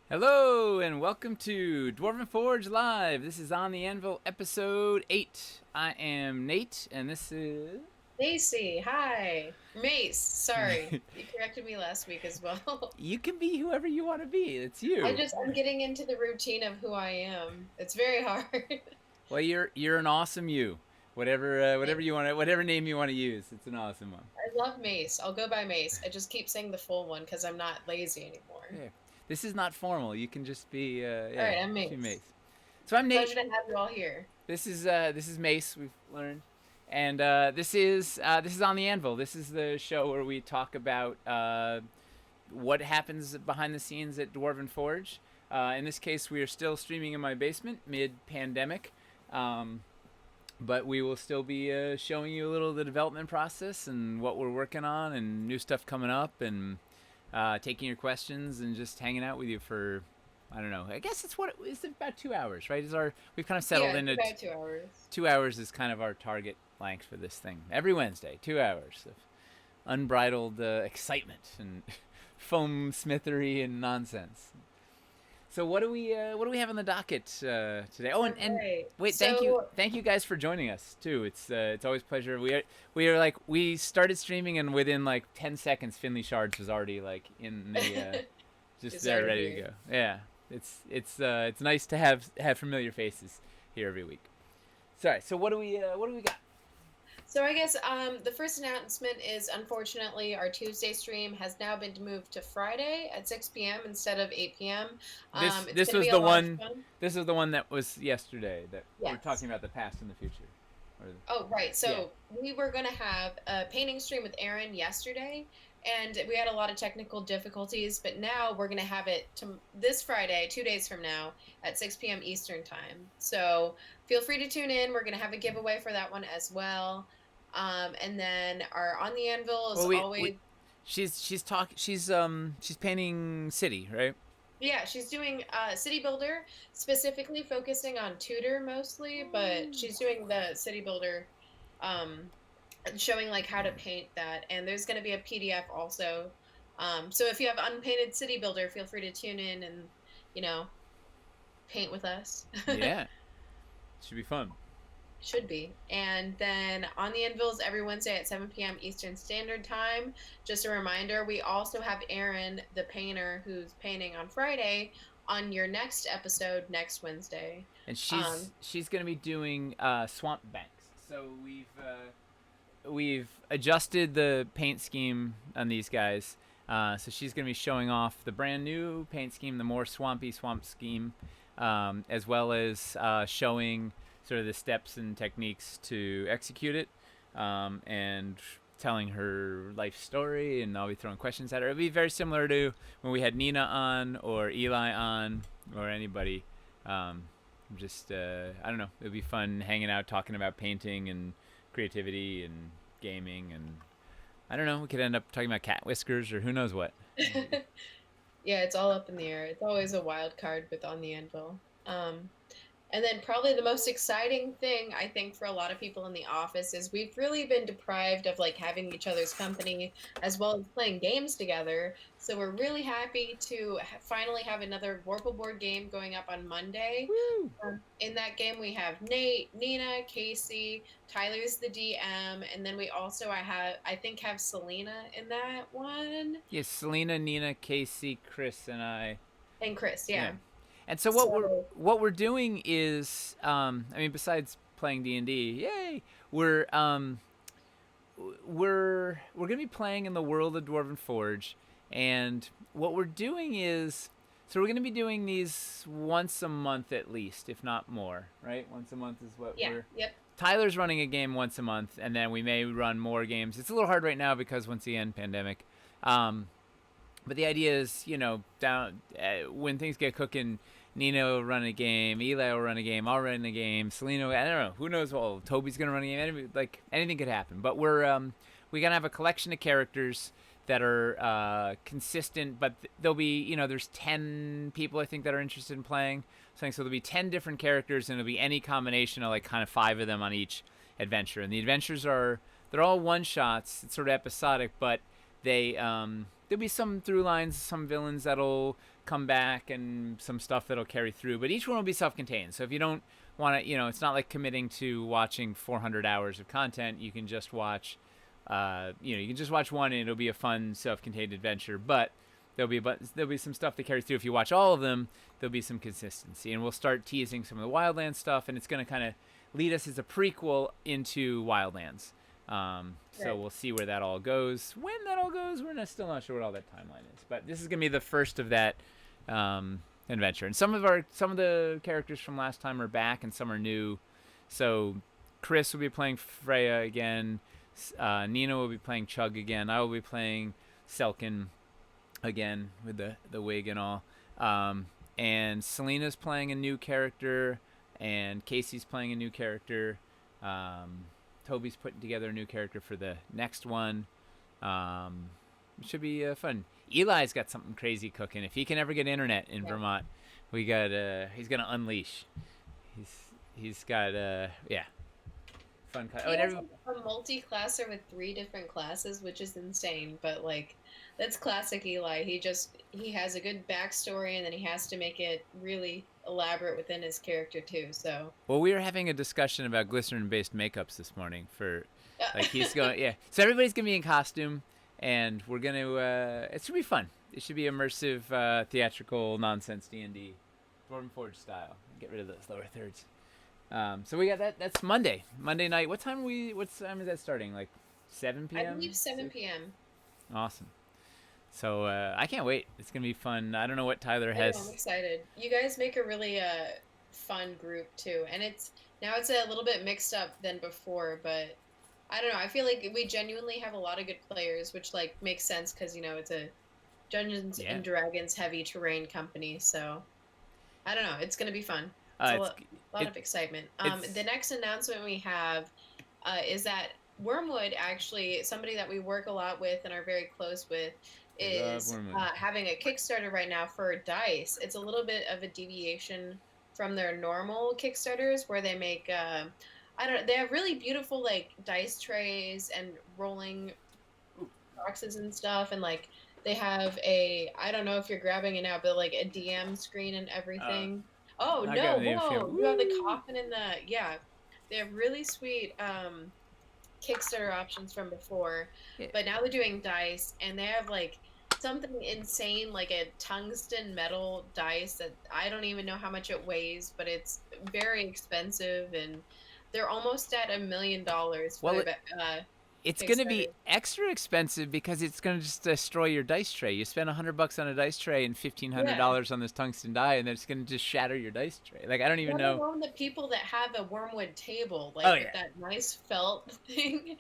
Hello and welcome to Dwarven Forge Live. This is On the Anvil, episode 8. I am Nate, and this is... Macy, hi. Mace, sorry. You corrected me last week as well. You can be whoever you want to be. It's you. I'm getting into the routine of who I am. It's very hard. Well, you're an awesome you. Whatever Thanks. you want, whatever name you want to use, it's an awesome one. I love Mace. I'll go by Mace. I just keep saying the full one because I'm not lazy anymore. Yeah. This is not formal. You can just be All right, I'm just be Mace. Mace. So I'm Nate. Pleasure to have you all here. This is Mace. We've learned, and this is On the Anvil. This is the show where we talk about what happens behind the scenes at Dwarven Forge. In this case, we are still streaming in my basement mid-pandemic, but we will still be showing you a little of the development process and what we're working on and new stuff coming up and taking your questions and just hanging out with you for, I don't know. I guess it's about 2 hours, right? We've kind of settled Yeah, it's into about 2 hours. 2 hours is kind of our target length for this thing. Every Wednesday, 2 hours of unbridled excitement and foam smithery and nonsense. So what do we have on the docket today? Oh, and Okay, wait, so thank you guys for joining us too. It's always a pleasure. We started streaming and within like 10 seconds, Finley Shards was already like in the just it's there already ready to here. go. Yeah, it's nice to have familiar faces here every week. Sorry. So what do we got? So I guess the first announcement is unfortunately our Tuesday stream has now been moved to Friday at 6 p.m. instead of 8 p.m. This It's this going to was be a the lot of one. fun. This is the one that was yesterday that we're Yes. talking about the past and the future. Or Oh, right. yeah. So we were going to have a painting stream with Aaron yesterday, and we had a lot of technical difficulties, but now we're going to have it this Friday, 2 days from now, at 6 p.m. Eastern time. So feel free to tune in. We're going to have a giveaway for that one as well. And then our On the Anvil is Well, we always, she's painting city, right? yeah, she's doing City Builder, specifically focusing on Tudor mostly, but she's doing the City Builder um, showing like how to paint that, and there's going to be a PDF also. So if you have unpainted City Builder, feel free to tune in and you know paint with us. Yeah, should be fun. Should be. And then On the Anvils every Wednesday at 7 p.m. Eastern Standard Time. Just a reminder, we also have Erin, the painter, who's painting on Friday, on your next episode next Wednesday. And Um, she's gonna be doing swamp banks. So we've adjusted the paint scheme on these guys. So she's going to be showing off the brand new paint scheme, the more swampy swamp scheme, as well as showing sort of the steps and techniques to execute it, and telling her life story. And I'll be throwing questions at her. It'll be very similar to when we had Nina on or Eli on or anybody. Just I don't know. It'll be fun hanging out, talking about painting and creativity and gaming, and I don't know. We could end up talking about cat whiskers or who knows what. yeah, it's all up in the air. It's always a wild card with On the Anvil. Um, And then probably the most exciting thing I think for a lot of people in the office is we've really been deprived of like having each other's company as well as playing games together. So we're really happy to finally have another Warple board game going up on Monday. Woo! In that game we have Nate, Nina, Casey, Tyler's the DM, and then we also I think have Selena in that one Yes, Selena, Nina, Casey, Chris, and I. and Chris. Yeah. Yeah. And so So what we're doing is, I mean, besides playing D&D, yay, we're gonna be playing in the world of Dwarven Forge, and what we're doing is, so we're gonna be doing these once a month at least, if not more, right? Once a month is what yeah, we're. yep. Tyler's running a game once a month, and then we may run more games. It's a little hard right now because once again, pandemic. But the idea is, down when things get cooking, Nina will run a game, Eli will run a game, I'll run a game, Selena, I don't know, who knows? Well, Toby's gonna run a game. Like anything could happen. But we're gonna have a collection of characters that are consistent. But there'll be, there's 10 people I think that are interested in playing something. So there'll be 10 different characters, and it'll be any combination of like kind of 5 of them on each adventure. And the adventures they're they're all one shots. It's sort of episodic, but they there'll be some through lines, some villains that'll come back, and some stuff that'll carry through. But each one will be self-contained. So if you don't want to, it's not like committing to watching 400 hours of content. You can just watch, you can just watch one, and it'll be a fun self-contained adventure. But there'll be some stuff that carries through. If you watch all of them, there'll be some consistency, and we'll start teasing some of the Wildlands stuff, and it's going to kind of lead us as a prequel into Wildlands. So Right. we'll see where that all goes. When that all goes, still not sure what all that timeline is. But this is gonna be the first of that adventure. And some of the characters from last time are back, and some are new. So Chris will be playing Freya again. Nina will be playing Chug again. I will be playing Selkin again with the wig and all. And Selena's playing a new character, and Casey's playing a new character. Toby's putting together a new character for the next one. It should be fun. Eli's got something crazy cooking. If he can ever get internet in Yeah. Vermont, he's gonna unleash. He's got yeah, fun. Oh, He and has a multi-classer with 3 different classes, which is insane. But like, that's classic Eli. He has a good backstory, and then he has to make it really elaborate within his character too. So, well, we were having a discussion about glycerin-based makeups this morning for, like, he's yeah. going, yeah. So everybody's gonna be in costume, and we're gonna. It should be fun. It should be immersive, theatrical nonsense D&D, Dwarven Forge style. Get rid of those lower thirds. So we got that. That's Monday. Monday night. What time is that starting? Like 7 I p.m. believe 7 p.m. Awesome. So I can't wait. It's gonna be fun. I don't know what Tyler I know, I'm has. excited. You guys make a really fun group too, and it's a little bit mixed up than before, but I don't know. I feel like we genuinely have a lot of good players, which like makes sense because it's a Dungeons Yeah. and Dragons heavy terrain company. So I don't know. It's gonna be fun. It's It's a lot it of excitement. it's The next announcement we have is that Wormwood, actually, somebody that we work a lot with and are very close with, we love is Wormwood. having a Kickstarter right now for dice. It's a little bit of a deviation from their normal Kickstarters, where they make I don't. They have really beautiful like dice trays and rolling boxes and stuff, and like they have a, I don't know if you're grabbing it now, but like a DM screen and Uh, everything. Oh I got no, an info. whoa, you have the Woo! coffin in the, yeah. They have really sweet Kickstarter options from before, Yeah. but now they're doing dice, and they have like something insane, like a tungsten metal dice that I don't even know how much it weighs, but it's very expensive, and they're almost at $1 million for Well, their it's gonna be Kickstarter. extra expensive because it's gonna just destroy your dice tray. You spend $100 on a dice tray and fifteen hundred Yeah. dollars on this tungsten die, and then it's gonna just shatter your dice tray. Like, I don't even Let know. alone the people that have a wormwood table, Oh like with yeah, that nice felt thing.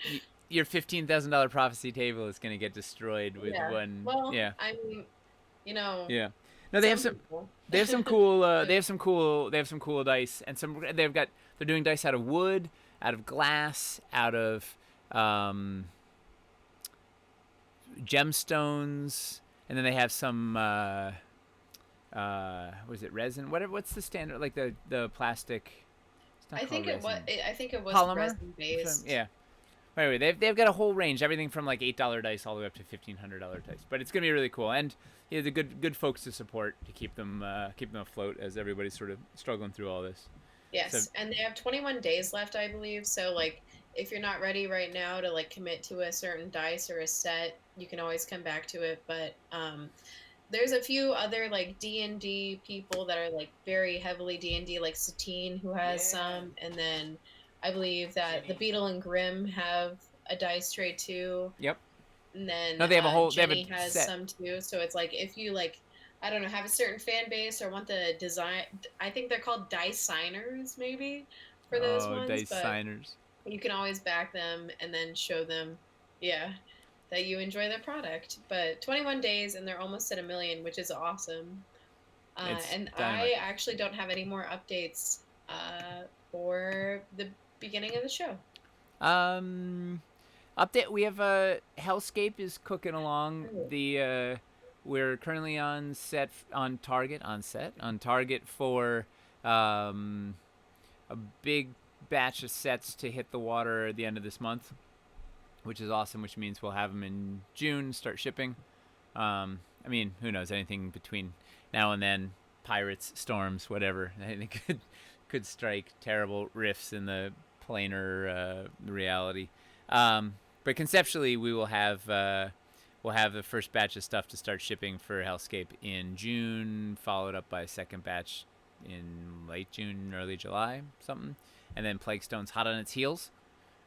your $15,000 prophecy table is gonna get destroyed with Yeah. one. Well, Yeah, I mean, you know, yeah. No, they have some some. people. They have some cool. But They have some cool dice, and some. They're doing dice out of wood, out of glass, out of um, gemstones, and then they have some. Was it resin? Whatever. What's the standard? Like the plastic. It's not I called think it was. resin. I think it was Polymer. resin based. Yeah. Anyway, they've got a whole range, everything from like $8 dice all the way up to $1,500 dice. But it's gonna be really cool, and yeah, the good folks to support to keep them afloat as everybody's sort of struggling through all this. So Yes, and they have 21 days left, I believe. So like, if you're not ready right now to like commit to a certain dice or a set, you can always come back to it. But there's a few other like D&D people that are like very heavily D&D, like Satine, who has yeah, some, and then I believe that the Jenny. Beetle and Grimm have a dice tray too, Yep. and then No, they have a Jenny has set. some too. So it's like, if you like, I don't know, have a certain fan base or want the design, I think they're called dice signers maybe for those Oh, ones, dice but signers. you can always back them and then show them, yeah, that you enjoy their product. But 21 days and they're almost at 1 million, which is awesome. It's And dynamite. I actually don't have any more updates for the beginning of the show. Um, Update. We have Hellscape is cooking along. Oh, We're currently on target for a big batch of sets to hit the water at the end of this month. which is awesome. Which means we'll have them in June, start shipping. I mean, who knows? Anything between now and then, pirates, storms, whatever. Anything could strike. Terrible rifts in the planar reality. But conceptually, we'll have the first batch of stuff to start shipping for Hellscape in June, followed up by a second batch in late June, early July, something, and then Plaguestone's hot on its heels.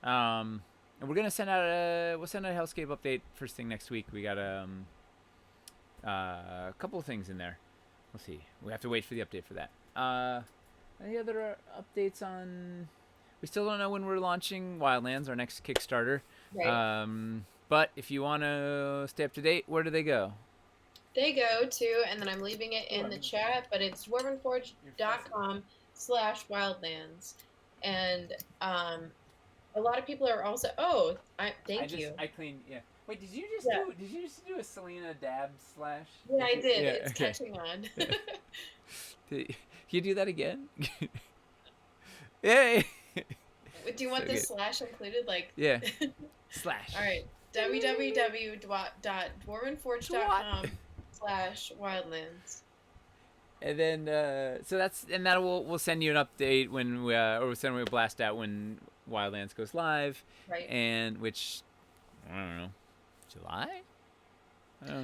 And we're gonna we'll send out a Hellscape update first thing next week. We got a couple of things in there. We'll see. We have to wait for the update for that. Any other updates on? We still don't know when we're launching Wildlands, our next Kickstarter. Right. But if you want to stay up to date, where do they go? They go to, and then I'm leaving it in the chat, but it's dwarvenforge.com/wildlands. And a lot of people are also, thank you. I cleaned, yeah. Wait, did you just do a Selena dab slash? Yeah, I did. Yeah, It's okay. catching on. Can you do that again? Yay! Do you want the slash included? Like, yeah. Slash. All right. www.dwarvenforge.com/wildlands. And then, we'll send you an update when we'll send you a blast out when Wildlands goes live. Right. And which, I don't know, July?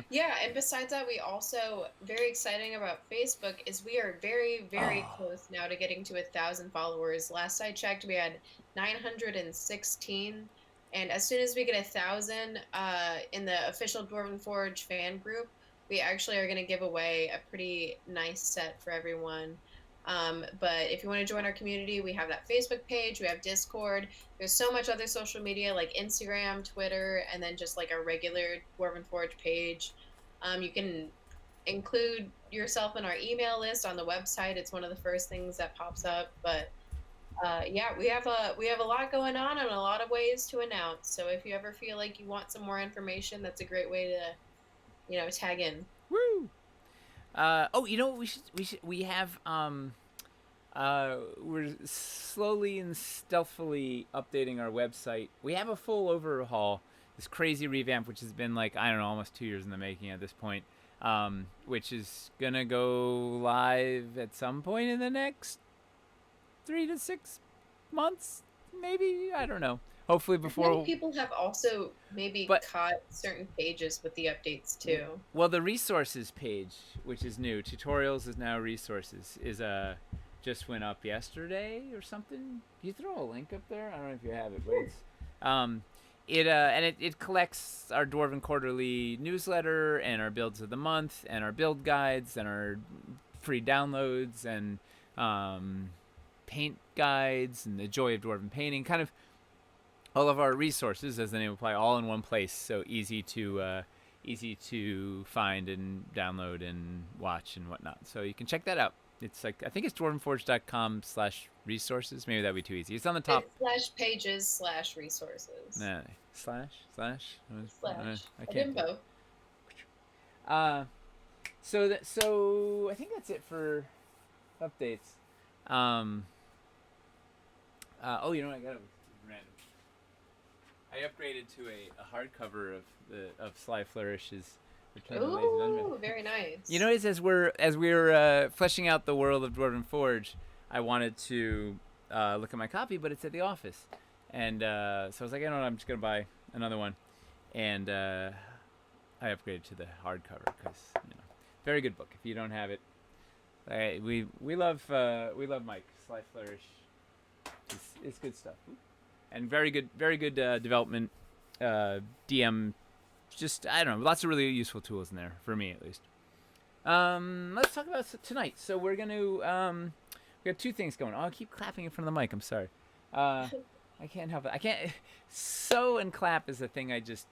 Yeah, and besides that, we also, very exciting about Facebook is we are very, very close now to getting to 1,000 followers. Last I checked, we had 916, and as soon as we get 1,000 in the official Dwarven Forge fan group, we actually are going to give away a pretty nice set for everyone. But if you want to join our community, we have that Facebook page, we have Discord, there's so much other social media like Instagram, Twitter, and then just like a regular Dwarven Forge page. You can include yourself in our email list on the website. It's one of the first things that pops up. But yeah, we have a lot going on and a lot of ways to announce. So if you ever feel like you want some more information, that's a great way to, tag in. Woo! We have we're slowly and stealthily updating our website. We have a full overhaul, this crazy revamp, which has been like, I don't know, almost 2 years in the making at this point, which is gonna go live at some point in the next 3 to 6 months, maybe. I don't know. Hopefully before. Many people have also maybe caught certain pages with the updates too. Well, the resources page, which is new, tutorials is now resources, is just went up yesterday or something. Can you throw a link up there? I don't know if you have it, but it's it collects our Dwarven Quarterly newsletter and our builds of the month and our build guides and our free downloads and paint guides and the joy of Dwarven painting, kind of all of our resources, as the name implies, all in one place, so easy to find and download and watch and whatnot. So you can check that out. It's like, I think it's dwarvenforge.com/resources. Maybe that'd be too easy. It's on the top. It's /pages/resources. Nah, slash. I can't. Both. So I think that's it for updates. You know what, I got random. I upgraded to a hardcover of Sly Flourish's Return of the Lazy Dungeon. Ooh, very nice. You know, as we're fleshing out the world of Dwarven Forge, I wanted to look at my copy, but it's at the office, and so I was like, you know what, I'm just gonna buy another one, and I upgraded to the hardcover because very good book. If you don't have it, we love Mike. Sly Flourish. It's good stuff. And very good development, DM, just, I don't know, lots of really useful tools in there, for me at least. Let's talk about tonight. So we're going to, we got two things going. Oh, I keep clapping in front of the mic, I'm sorry. I can't help it. I can't, sew and clap is a thing I just,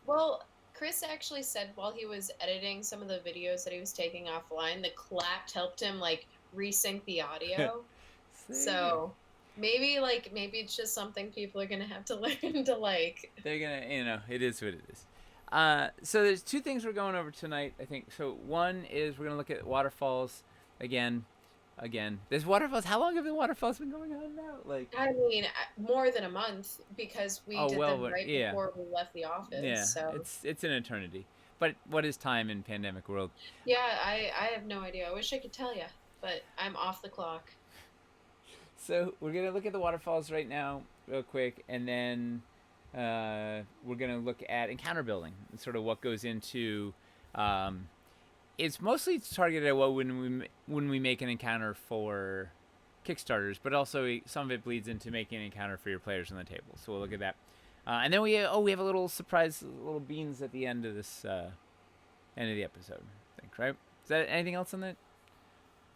Well, Chris actually said while he was editing some of the videos that he was taking offline, the clap helped him, like, resync the audio. So maybe it's just something people are gonna have to learn to like. They're gonna, it is what it is. So there's two things we're going over tonight, I think. So one is we're gonna look at waterfalls again. again. There's waterfalls. How long have the waterfalls been going on now? Like, I mean, more than a month because we oh did well, them right yeah, before we left the office. yeah. So It's an eternity. But what is time in pandemic world? yeah, I have no idea. I wish I could tell you, but I'm off the clock. So we're gonna look at the waterfalls right now, real quick, and then we're gonna look at encounter building, and sort of what goes into. Um, it's mostly targeted at what when we make an encounter for Kickstarters, but also some of it bleeds into making an encounter for your players on the table. So we'll look at that, and then we have a little surprise, little beans at the end of this end of the episode. I think, right? Is that anything else on that?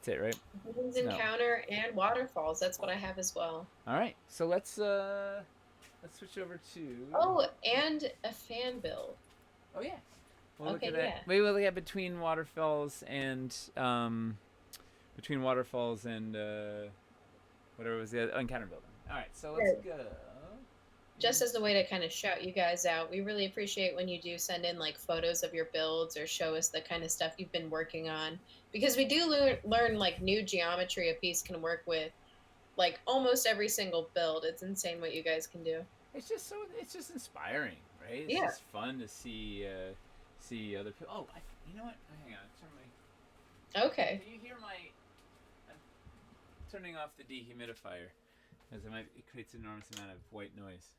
That's it, right? Moon's No. Encounter and waterfalls. That's what I have as well. All right. So let's switch over to. Oh, and a fan build. Oh yeah. We'll look Okay, at that. yeah. Maybe we'll look at between waterfalls and whatever was the encounter building. All right. So let's Sure. go. Just as a way to kind of shout you guys out, we really appreciate when you do send in like photos of your builds or show us the kind of stuff you've been working on because we do learn like new geometry a piece can work with like almost every single build. It's insane what you guys can do. It's just inspiring, right? It's Yeah. just fun to see other people. Oh, you know what? Hang on. Okay. Can you hear my? I'm turning off the dehumidifier, as it creates an enormous amount of white noise.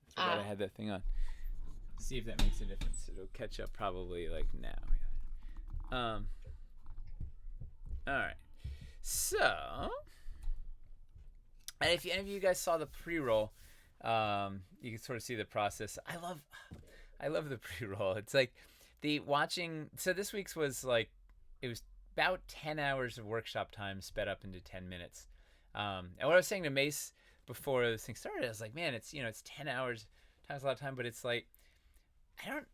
I forgot I Ah. had that thing on. See if that makes a difference. It'll catch up probably like now. All right. So, and if any of you guys saw the pre-roll, you can sort of see the process. I love the pre-roll. It's like the watching. So this week's was like it was about 10 hours of workshop time sped up into 10 minutes. And what I was saying to Mace before this thing started, I was like, man, it's 10 hours, time's a lot of time, but it's like I don't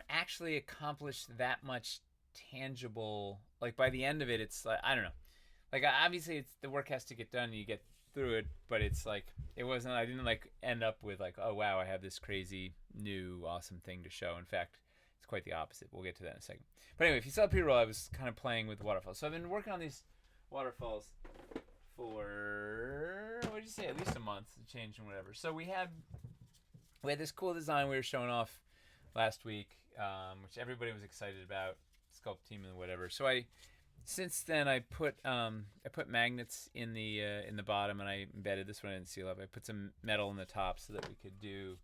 actually accomplish that much tangible. Like by the end of it, it's like I don't know. Like obviously, it's the work has to get done. And you get through it, but it's like it wasn't. I didn't like end up with like, oh wow, I have this crazy new awesome thing to show. In fact, it's quite the opposite. We'll get to that in a second. But anyway, if you saw the pre-roll, I was kind of playing with waterfalls. So I've been working on these waterfalls for what did you say? At least a month, change and whatever. So we had this cool design we were showing off last week, which everybody was excited about, sculpt team and whatever. So since then I put magnets in the bottom, and I embedded this one. I didn't seal up. I put some metal in the top so that we could do.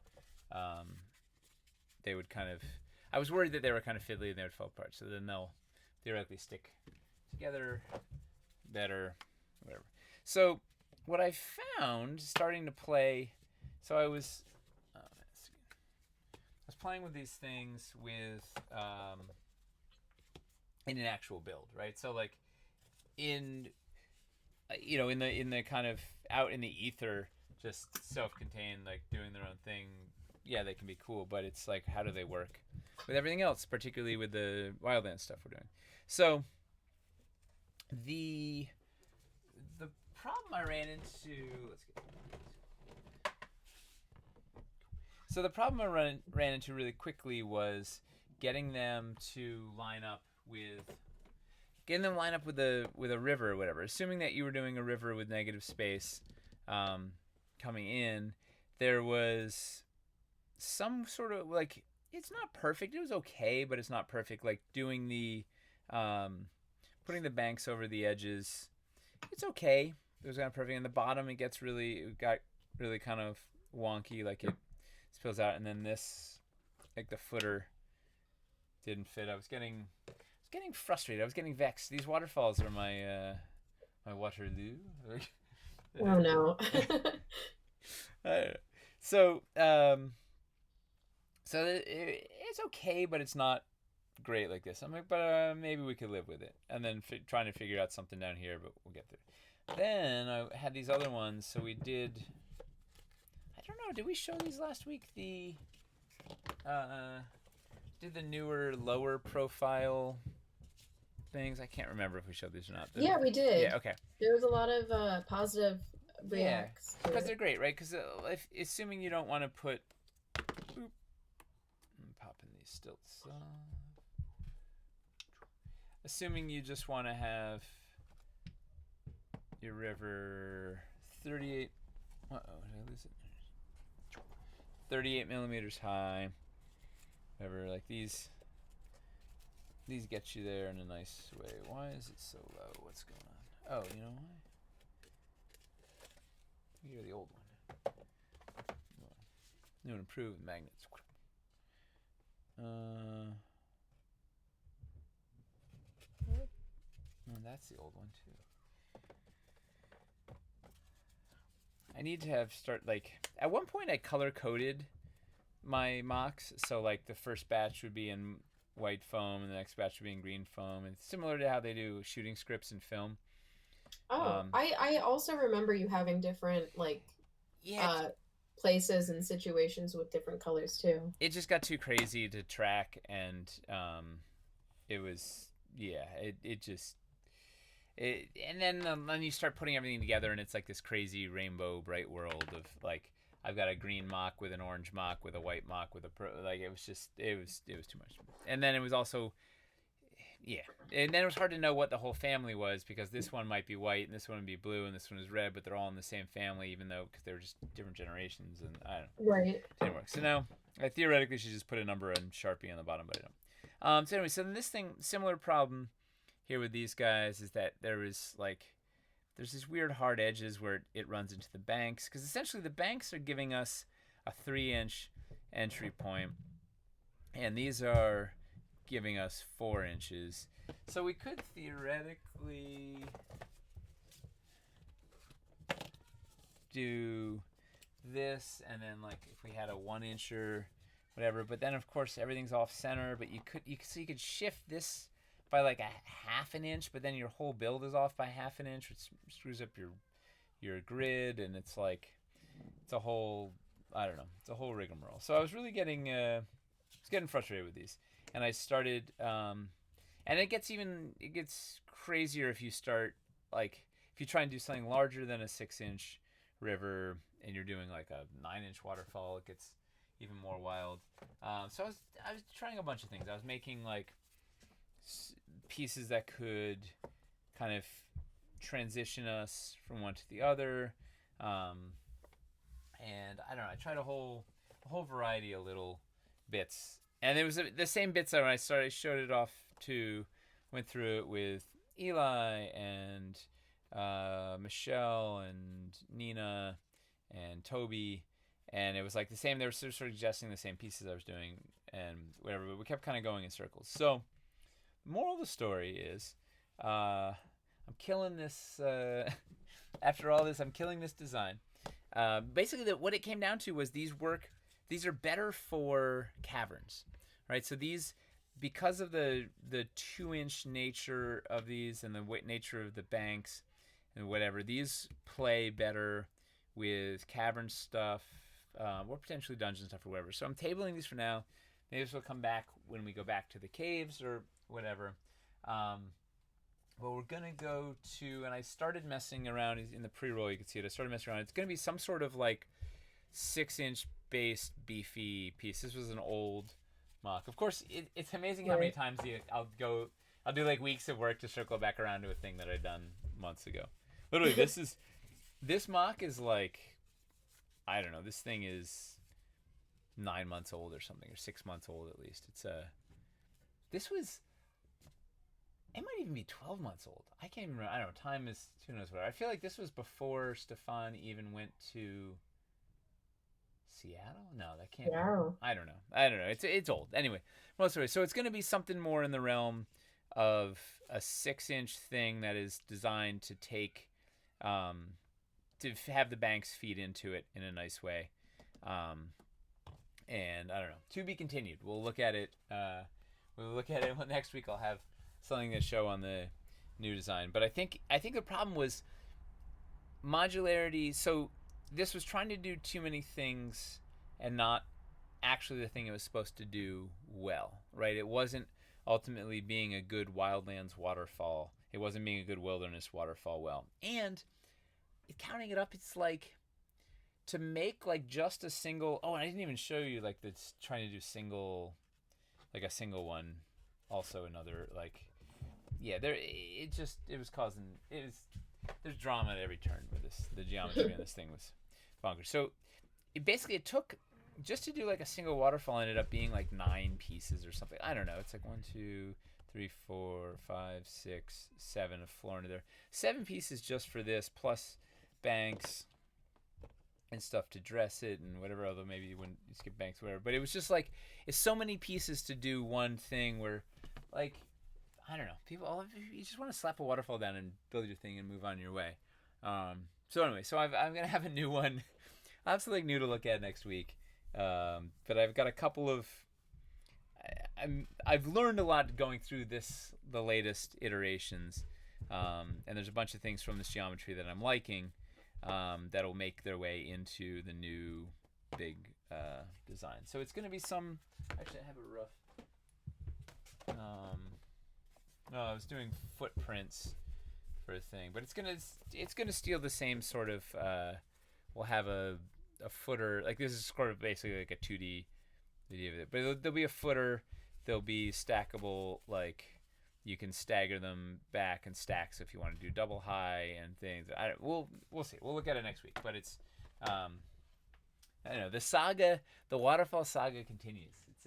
They would kind of. I was worried that they were kind of fiddly and they would fall apart. So then they'll theoretically stick together better, whatever. So what I found starting to play. So I was playing with these things with in an actual build, right? So like in in the kind of out in the ether, just self-contained, like doing their own thing. Yeah, they can be cool, but it's like how do they work with everything else, particularly with the wildland stuff we're doing. So the problem I ran into. So the problem I ran into really quickly was getting them to line up with a river or whatever. Assuming that you were doing a river with negative space coming in, there was some sort of like it's not perfect. It was okay, but it's not perfect. Like doing the putting the banks over the edges, it's okay. It was kind of perfect. In the bottom, it got really kind of wonky, like it spills out, and then this, like the footer, didn't fit. I was getting frustrated. I was getting vexed. These waterfalls are my Waterloo. Oh no. So it's okay, but it's not great like this. I'm like, but maybe we could live with it. And then trying to figure out something down here, but we'll get there. Then I had these other ones, so we did. I don't know. Did we show these last week? Did the newer, lower profile things? I can't remember if we showed these or not. Yeah, we did. Yeah. Okay. There was a lot of positive reacts. Yeah, because they're great, right? Because assuming you don't want to put. Oop, I'm popping these stilts off. Assuming you just want to have your river 38. Uh oh, did I lose it? 38 millimeters high. Whatever, like these get you there in a nice way. Why is it so low? What's going on? Oh, you know why? You're the old one. New and improved magnets. No, that's the old one too. I need to have start like at one point I color coded my mocks, so like the first batch would be in white foam and the next batch would be in green foam, and it's similar to how they do shooting scripts in film. Oh, Um, I also remember you having different like yeah, uh places and situations with different colors too. it just got too crazy to track, and it was yeah, it just and then you start putting everything together, and it's like this crazy rainbow bright world of like I've got a green mock with an orange mock with a white mock with a like it was just it was too much, and then it was also yeah, and then it was hard to know what the whole family was because this one might be white and this one would be blue and this one is red, but they're all in the same family even though because they were just different generations, and I don't know, Right. it didn't work. So now I theoretically should just put a number and Sharpie on the bottom, but I don't. So anyway, so this thing similar problem here with these guys is that there's these weird hard edges where it runs into the banks because essentially the banks are giving us a 3-inch entry point and these are giving us 4 inches, so we could theoretically do this and then like if we had a 1 incher whatever, but then of course everything's off center, but you could shift this by like a half an inch, but then your whole build is off by half an inch, which screws up your grid, and it's like it's a whole I don't know, it's a whole rigmarole. So I was really getting frustrated with these, and I started and it gets crazier if you start like if you try and do something larger than a 6-inch river and you're doing like a 9-inch waterfall, it gets even more wild. So I was trying a bunch of things. I was making like pieces that could kind of transition us from one to the other, um, and I don't know. I tried a whole variety of little bits, and it was the same bits that when I started showed it off to went through it with Eli and Michelle and Nina and Toby, and it was like the same. They were sort of suggesting the same pieces I was doing and whatever, but we kept kind of going in circles. So moral of the story is I'm killing this after all this I'm killing this design. Basically what it came down to was these are better for caverns, right? So these because of the 2-inch nature of these and the nature of the banks and whatever, these play better with cavern stuff, or potentially dungeon stuff or whatever. So I'm tabling these for now. Maybe this will come back when we go back to the caves or whatever. But we're gonna go to, and I started messing around in the pre-roll. You can see it. I started messing around. It's gonna be some sort of like 6-inch based beefy piece. This was an old mock. Of course, it's amazing how many Right. times I'll do like weeks of work to circle back around to a thing that I'd done months ago. Literally, this mock is like I don't know. This thing is 9 months old or something, or 6 months old at least. This was it might even be 12 months old. I can't even remember. I don't know. Time is who knows what. I feel like this was before Stefan even went to Seattle. No, that can't be. Wow. I don't know. I don't know. It's old. Anyway, most of it. So it's going to be something more in the realm of a 6-inch thing that is designed to take, to have the banks feed into it in a nice way. And I don't know. To be continued. We'll look at it. We'll look at it next week. I'll have something to show on the new design. But I think the problem was modularity. So this was trying to do too many things and not actually the thing it was supposed to do well, right? It wasn't ultimately being a good wildlands waterfall. It wasn't being a good wilderness waterfall well. And counting it up, it's like to make like just a single. Oh, and I didn't even show you like this trying to do single, like a single one. Also another like yeah, there it was causing it was there's drama at every turn with this. The geometry on this thing was bonkers. So it took just to do like a single waterfall ended up being like 9 pieces or something. I don't know. It's like 1, 2, 3, 4, 5, 6, 7 of floor under there. 7 pieces just for this, plus banks and stuff to dress it and whatever. Although maybe you wouldn't skip banks, whatever. But it was just like it's so many pieces to do one thing. Where, like, I don't know. You just want to slap a waterfall down and build your thing and move on your way. So anyway, I'm gonna have a new one. I have something new to look at next week. But I've got a couple of. I've learned a lot going through the latest iterations, and there's a bunch of things from this geometry that I'm liking, that'll make their way into the new big design. So it's going to be some. Actually, I have a rough. No, I was doing footprints for a thing, but it's gonna steal the same sort of. We'll have a footer, like this is sort of basically like a 2D video of it, but there'll be a footer. There'll be stackable, like you can stagger them back and stack. So if you want to do double high and things, we'll see. We'll look at it next week. But it's I don't know, the waterfall saga continues. It's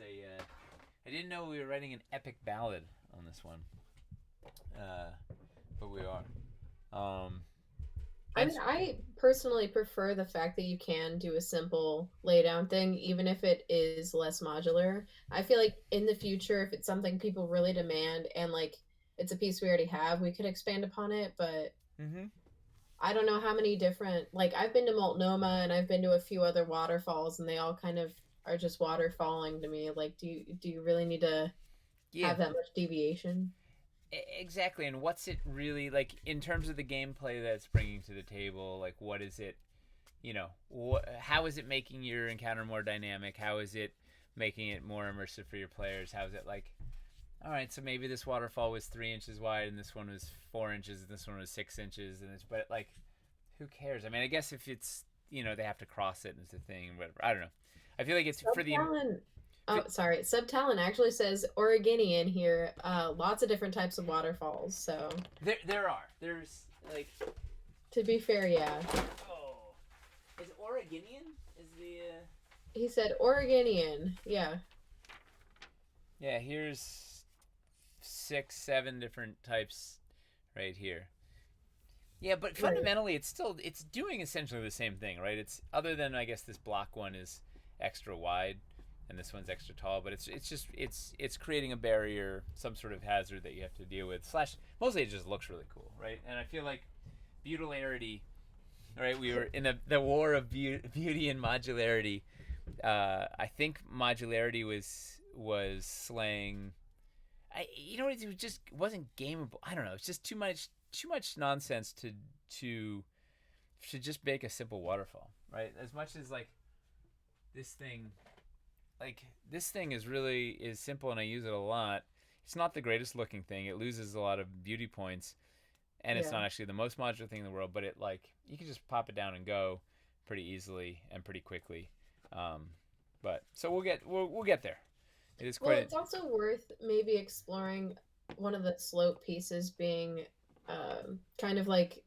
I didn't know we were writing an epic ballad on this one, but we are. I mean, I personally prefer the fact that you can do a simple laydown thing, even if it is less modular. I feel like in the future, if it's something people really demand and like it's a piece we already have, we could expand upon it. But Mm-hmm. I don't know how many different, like I've been to Multnomah and I've been to a few other waterfalls, and they all kind of are just waterfalling to me. Like, do you really need to Yeah, have that much deviation? exactly. And what's it really like in terms of the gameplay that it's bringing to the table? Like, what is it? How is it making your encounter more dynamic? How is it making it more immersive for your players? How is it like, all right, so maybe this waterfall was 3 inches wide and this one was 4 inches and this one was 6 inches but like, who cares? I mean, I guess if it's they have to cross it and it's a thing, whatever. I don't know. I feel like it's for the Subtalent. for, Oh, sorry. Subtalent actually says Oregonian here. Lots of different types of waterfalls. So there's like, to be fair, yeah. oh, is Oregonian is the He said Oregonian. Yeah. yeah, here's 6 7 different types right here. Yeah, but Right. fundamentally, it's doing essentially the same thing, right? It's other than I guess this block one is extra wide, and this one's extra tall, but it's creating a barrier, some sort of hazard that you have to deal with. Slash, mostly it just looks really cool, right? And I feel like beautilarity, right? We were in the war of beauty and modularity. I think modularity was slaying. It just wasn't gameable. I don't know. It's just too much nonsense to just make a simple waterfall, right? As much as this thing, this thing is simple and I use it a lot. It's not the greatest looking thing. It loses a lot of beauty points, and it's Yeah. not actually the most modular thing in the world. But it you can just pop it down and go pretty easily and pretty quickly. Um, but so we'll get there. It is Well, quite a it's also worth maybe exploring one of the slope pieces being kind of like,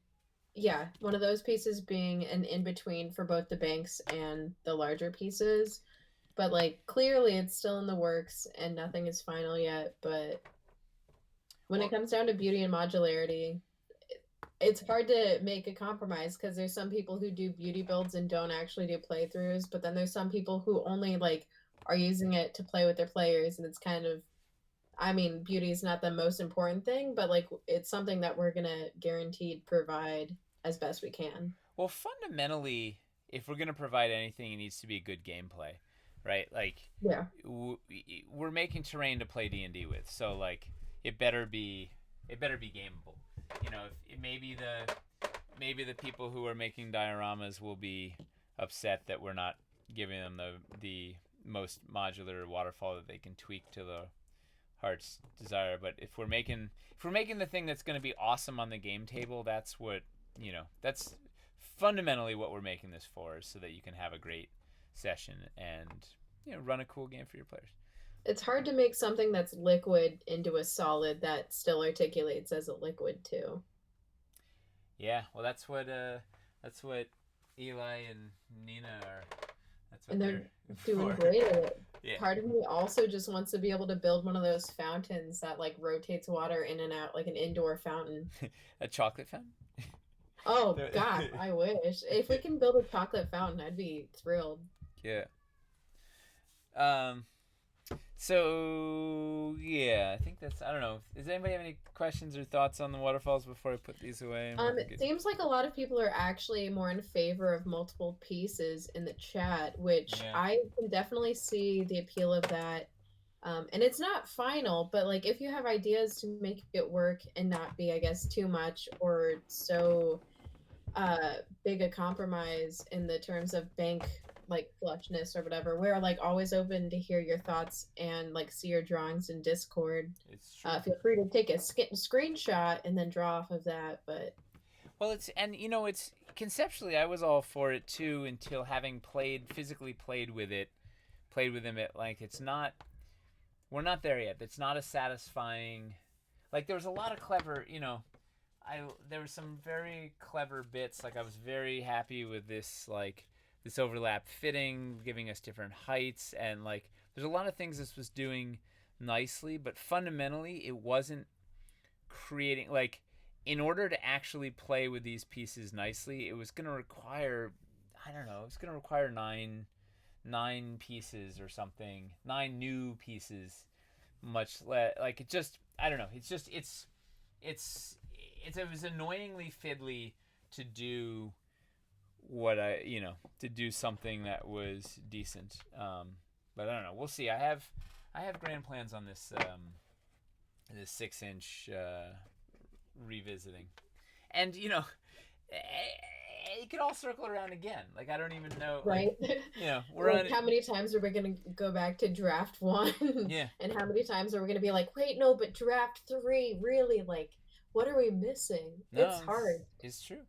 yeah, one of those pieces being an in between for both the banks and the larger pieces. But like clearly it's still in the works and nothing is final yet. But when it well. comes down to beauty and modularity, it's hard to make a compromise because there's some people who do beauty builds and don't actually do playthroughs, but then there's some people who only like are using it to play with their players, and it's kind of, I mean, beauty is not the most important thing, but like it's something that we're gonna guaranteed provide as best we can. Well, fundamentally, if we're gonna provide anything, it needs to be good gameplay, right? Like, Yeah. we're making terrain to play D&D with, so like, it better be gameable. Maybe the people who are making dioramas will be upset that we're not giving them the most modular waterfall that they can tweak to the heart's desire. But if we're making the thing that's going to be awesome on the game table, that's fundamentally what we're making this for, is so that you can have a great session and run a cool game for your players. It's hard to make something that's liquid into a solid that still articulates as a liquid too. Yeah, well, that's what Eli and Nina are. That's what And they're they're doing for. great at it. Yeah, Part of me also just wants to be able to build one of those fountains that like rotates water in and out, like an indoor fountain. a chocolate fountain. Oh God, I wish. If we can build a chocolate fountain, I'd be thrilled. Yeah. Um. So yeah, I think that's. I don't know. Does anybody have any questions or thoughts on the waterfalls before I put these away and we can It get? seems like a lot of people are actually more in favor of multiple pieces in the chat, which Yeah. I can definitely see the appeal of that. And it's not final, but like if you have ideas to make it work and not be, I guess, too much or so big a compromise in the terms of bank like flushness or whatever, we're like always open to hear your thoughts and like see your drawings in Discord. It's true. Feel free to take a screenshot and then draw off of that. But Well, it's and it's conceptually I was all for it too until having physically played with him. Like it's not. We're not there yet. It's not a satisfying. Like there was a lot of clever. There were some very clever bits. Like I was very happy with this overlap fitting, giving us different heights, and like there's a lot of things this was doing nicely, but fundamentally it wasn't creating like in order to actually play with these pieces nicely, it was going to require I don't know, it was going to require nine pieces or something, nine new pieces, much less like it just I don't know, it was annoyingly fiddly to do to do something that was decent. But I don't know. We'll see. I have grand plans on this 6-inch revisiting, and it could all circle around again. Like I don't even know. Like right. we're Like on. how many times are we going to go back to draft one Yeah. and how many times are we going to be like, wait, no, but draft three, really, like what are we missing? It's No, hard. it's true,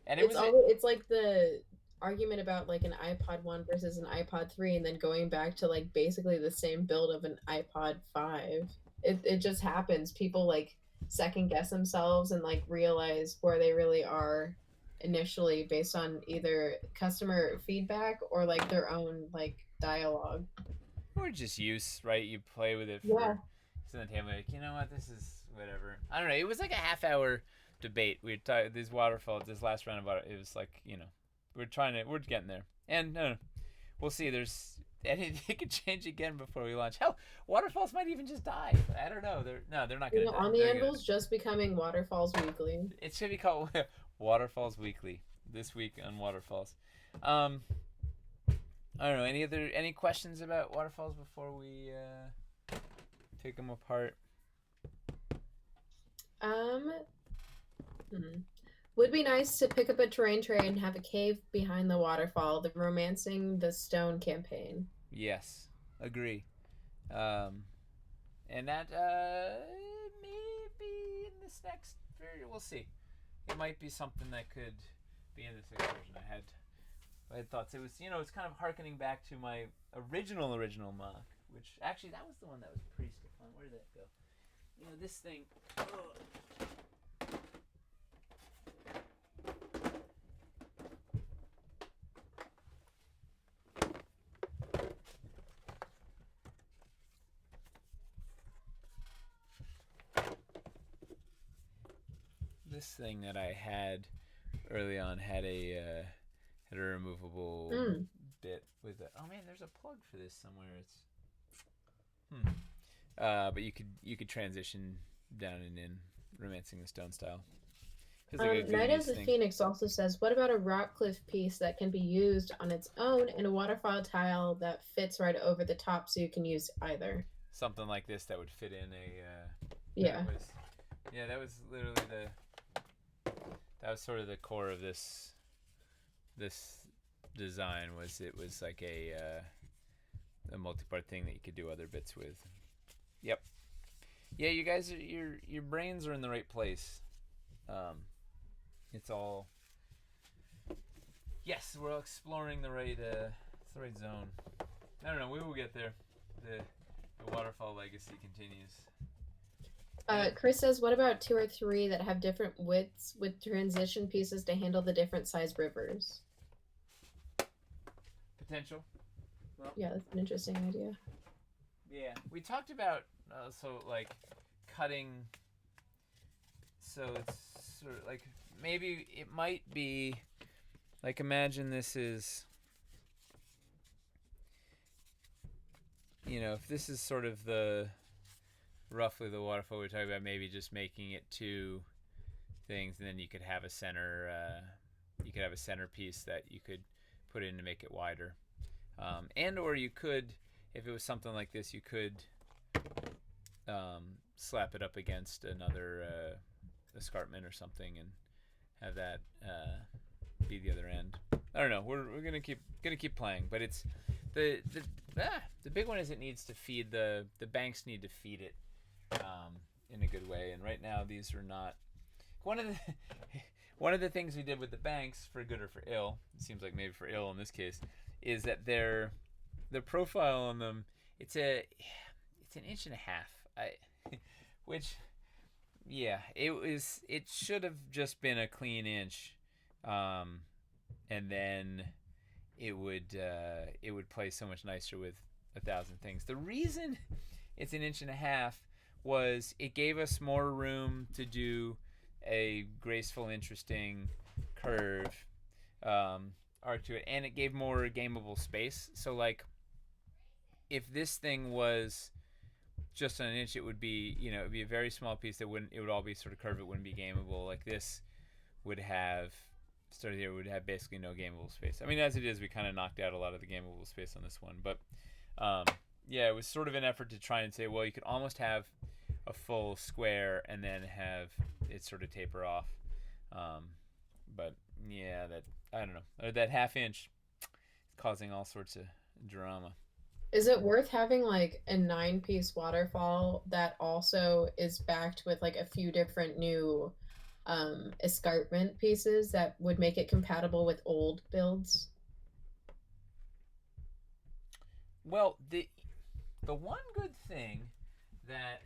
and it It's was all it. it's like the argument about like an iPod 1 versus an iPod 3 and then going back to like basically the same build of an iPod 5. It just happens. People like second guess themselves and like realize where they really are initially based on either customer feedback or like their own like dialogue. Or just use, right? You play with it Yeah. for some time, like, you know what, this is whatever. I don't know. It was like a half-hour debate. We were talking this waterfall, this last round of water. It was like, we're getting there. And no, we'll see. Anything could change again before we launch. Hell, waterfalls might even just die. I don't know. They're not gonna die. On the They're gonna. Anvil's just becoming Waterfalls Weekly. It should be called Waterfalls Weekly this week on waterfalls. Um, I don't know. Any questions about waterfalls before we take them apart? Um, hmm. Would be nice to pick up a terrain tray and have a cave behind the waterfall, the Romancing the Stone campaign. Yes, agree. Um, and that may be in this next version. We'll see. It might be something that could be in this next version. I had thoughts. It was it's kind of harkening back to my original mock, which actually that was the one that was pretty stiff on. Where did that go? This thing. Oh. This thing that I had early on had a removable bit with it. Oh man, there's a plug for this somewhere. It's but you could transition down and in Romancing the Stone style. Feels like a good Night of use the thing. Phoenix also says, what about a rock cliff piece that can be used on its own and a waterfall tile that fits right over the top so you can use either? Something like this that would fit in a. Yeah. That was literally that was sort of the core of this design. It was like a multi-part thing that you could do other bits with. Yep. Yeah, you guys, your brains are in the right place. It's all. Yes, we're exploring the right zone. I don't know. We will get there. The waterfall legacy continues. And it Chris says, what about two or three that have different widths with transition pieces to handle the different size rivers? potential. Well, Yeah, that's an interesting idea. yeah, we talked about so like cutting. So it's sort of like maybe it might be like imagine this is if this is sort of the roughly the waterfall we're talking about, maybe just making it two things, and then you could have a center. You could have a centerpiece that you could put in to make it wider, and or you could, if it was something like this, you could slap it up against another escarpment or something, and have that be the other end. I don't know. We're gonna keep playing, but it's the big one is it needs to feed the banks need to feed it in a good way, and right now these are not one of the one of the things we did with the banks, for good or for ill, it seems like maybe for ill in this case, is that the profile on them, it's an inch and a half. Which yeah, it should have just been a clean inch, and then it would play so much nicer with 1,000 things. The reason it's an inch and a half was it gave us more room to do a graceful, interesting curve arc to it, and it gave more gameable space. So like, if this thing was just on an inch, it would be it'd be a very small piece that wouldn't it would all be sort of curved. It wouldn't be gameable. Like this would have started here would have basically no gameable space. I mean, as it is, we kind of knocked out a lot of the gameable space on this one, but um, yeah, it was sort of an effort to try and say, well, you could almost have a full square and then have it sort of taper off. But yeah, that I don't know, or that half inch is causing all sorts of drama. Is it worth having like a nine-piece waterfall that also is backed with like a few different new escarpment pieces that would make it compatible with old builds? Well, the one good thing that